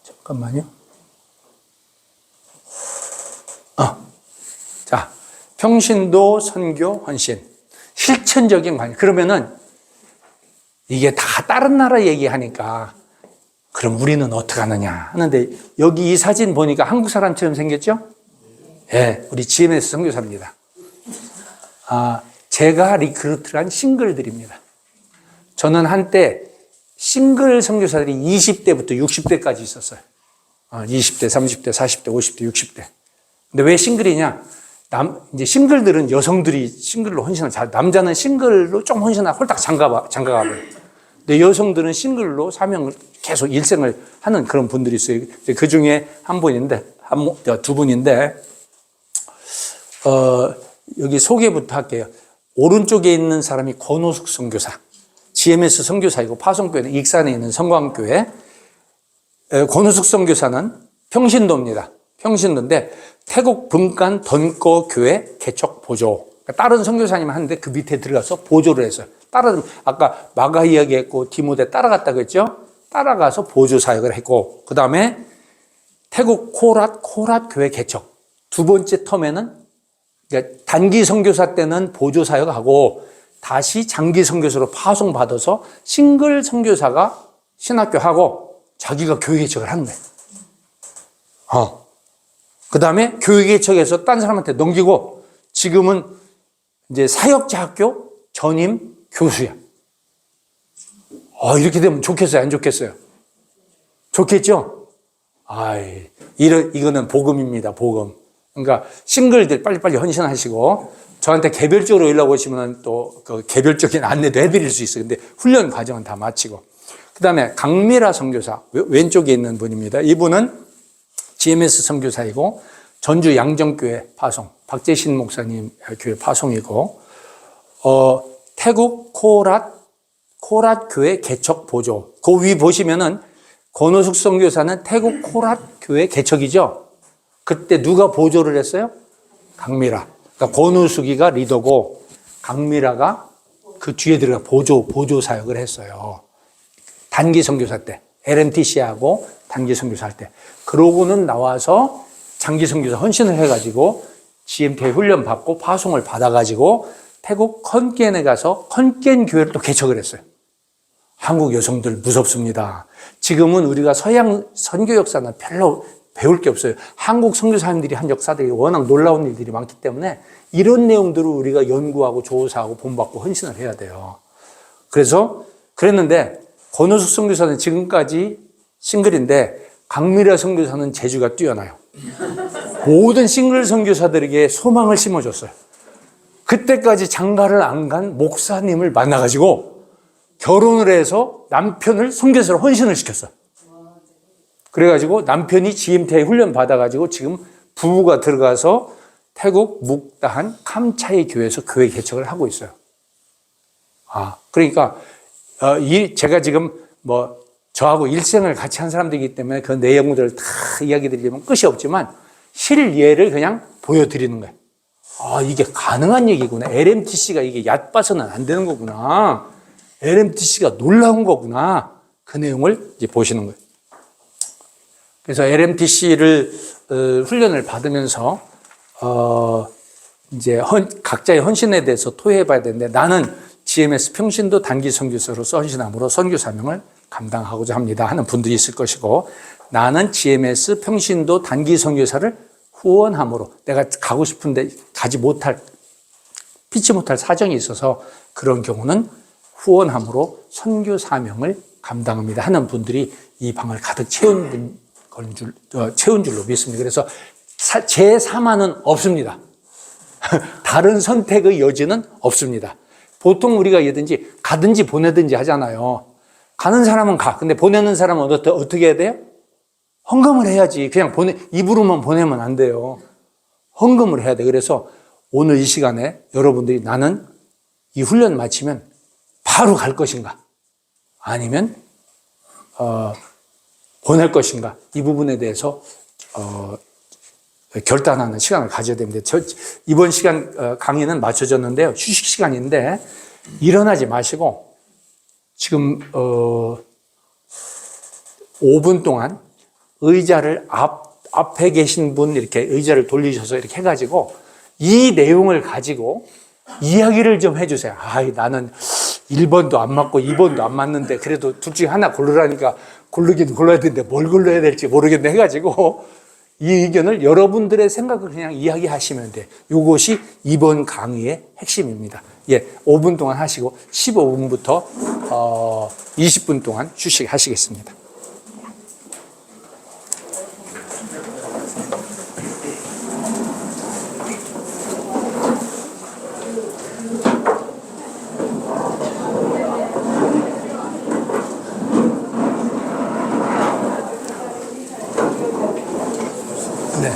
잠깐만요. 자, 평신도 선교 헌신. 실천적인 관계. 그러면은 이게 다 다른 나라 얘기하니까 그럼 우리는 어떻게 하느냐 하는데 여기 이 사진 보니까 한국 사람처럼 생겼죠? 네, 우리 GMS 선교사입니다. 제가 리크루트를 한 싱글들입니다. 저는 한때 싱글 선교사들이 20대부터 60대까지 있었어요. 20대, 30대, 40대, 50대, 60대. 근데 왜 싱글이냐? 이제 싱글들은 여성들이 싱글로 헌신을 남자는 싱글로 좀 헌신하고 홀딱 장가가버려요. 근데 여성들은 싱글로 사명을 계속 일생을 하는 그런 분들이 있어요. 그 중에 두 분인데, 여기 소개부터 할게요. 오른쪽에 있는 사람이 권호숙 선교사. GMS 선교사이고 파송교회는 익산에 있는 성광교회. 권호숙 선교사는 평신도입니다. 평신도인데 태국 분간 던거 교회 개척 보조. 다른 선교사님 하는데 그 밑에 들어가서 보조를 했어요. 아까 마가 이야기했고 디모데 따라갔다고 했죠. 따라가서 보조 사역을 했고 그 다음에 태국 코랏 교회 개척. 두 번째 텀에는 그러니까 단기 선교사 때는 보조 사역하고 다시 장기 선교사로 파송받아서 싱글 선교사가 신학교 하고 자기가 교회 개척을 하는 거예요. 그 다음에 교회 개척해서 딴 사람한테 넘기고 지금은 이제 사역자 학교 전임 교수야. 이렇게 되면 좋겠어요? 안 좋겠어요? 좋겠죠? 이거는 복음입니다, 복음. 그러니까 싱글들 빨리빨리 헌신하시고 저한테 개별적으로 연락 오시면 또 그 개별적인 안내도 해드릴 수 있어요. 근데 훈련 과정은 다 마치고. 그 다음에 강미라 선교사, 왼쪽에 있는 분입니다. 이분은 GMS 선교사이고 전주 양정교회 파송, 박재신 목사님 교회 파송이고 태국 코랏 교회 개척 보조. 그 위 보시면은 권호숙 선교사는 태국 코랏 교회 개척이죠. 그때 누가 보조를 했어요? 강미라. 그러니까 권호숙이가 리더고 강미라가 그 뒤에 들어가 보조 사역을 했어요. 단기 선교사 때 LMTC하고 단기 선교사 할 때. 그러고는 나와서 장기 선교사 헌신을 해가지고 GMT 훈련 받고 파송을 받아가지고 태국 컨켄에 가서 컨켄 교회를 또 개척을 했어요. 한국 여성들 무섭습니다. 지금은 우리가 서양 선교 역사는 별로 배울 게 없어요. 한국 선교사님들이 한 역사들이 워낙 놀라운 일들이 많기 때문에 이런 내용들을 우리가 연구하고 조사하고 본받고 헌신을 해야 돼요. 그래서 그랬는데 권호숙 선교사는 지금까지 싱글인데 강미라 선교사는 재주가 뛰어나요. 모든 싱글 선교사들에게 소망을 심어줬어요. 그때까지 장가를 안 간 목사님을 만나가지고 결혼을 해서 남편을 선교사로 헌신을 시켰어요. 그래가지고 남편이 GMTI 훈련 받아가지고 지금 부부가 들어가서 태국 묵다한 캄차이 교회에서 교회 개척을 하고 있어요. 그러니까 제가 지금 저하고 일생을 같이 한 사람들이기 때문에 그 내용들을 다 이야기 드리면 끝이 없지만 실예를 그냥 보여드리는 거예요. 이게 가능한 얘기구나. LMTC가 이게 얕봐서는 안 되는 거구나. LMTC가 놀라운 거구나. 그 내용을 이제 보시는 거예요. 그래서 LMTC를 훈련을 받으면서 이제 각자의 헌신에 대해서 토해해 봐야 되는데, 나는 GMS 평신도 단기 선교사로서 헌신함으로 선교 사명을 감당하고자 합니다 하는 분들이 있을 것이고, 나는 GMS 평신도 단기 선교사를 후원함으로, 내가 가고 싶은데 피치 못할 사정이 있어서 그런 경우는 후원함으로 선교 사명을 감당합니다 하는 분들이 이 방을 가득 채운 줄로 믿습니다. 그래서 제3화는 없습니다. 다른 선택의 여지는 없습니다. 보통 우리가 가든지 보내든지 하잖아요. 가는 사람은 가. 근데 보내는 사람은 어떻게 해야 돼요? 헌금을 해야지. 그냥 입으로만 보내면 안 돼요. 헌금을 해야 돼. 그래서 오늘 이 시간에 여러분들이 나는 이 훈련 마치면 바로 갈 것인가? 아니면 보낼 것인가? 이 부분에 대해서 결단하는 시간을 가져야 됩니다. 이번 시간 강의는 맞춰졌는데요. 휴식 시간인데 일어나지 마시고 지금 5분 동안 의자를 앞에 계신 분 이렇게 의자를 돌리셔서 이렇게 해가지고 이 내용을 가지고 이야기를 좀 해주세요. 나는 1번도 안 맞고 2번도 안 맞는데 그래도 둘 중에 하나 고르라니까 고르긴 골라야 되는데 뭘 골라야 될지 모르겠네 해가지고 이 의견을 여러분들의 생각을 그냥 이야기하시면 돼. 이것이 이번 강의의 핵심입니다. 5분 동안 하시고 15분부터 20분 동안 휴식하시겠습니다. 네.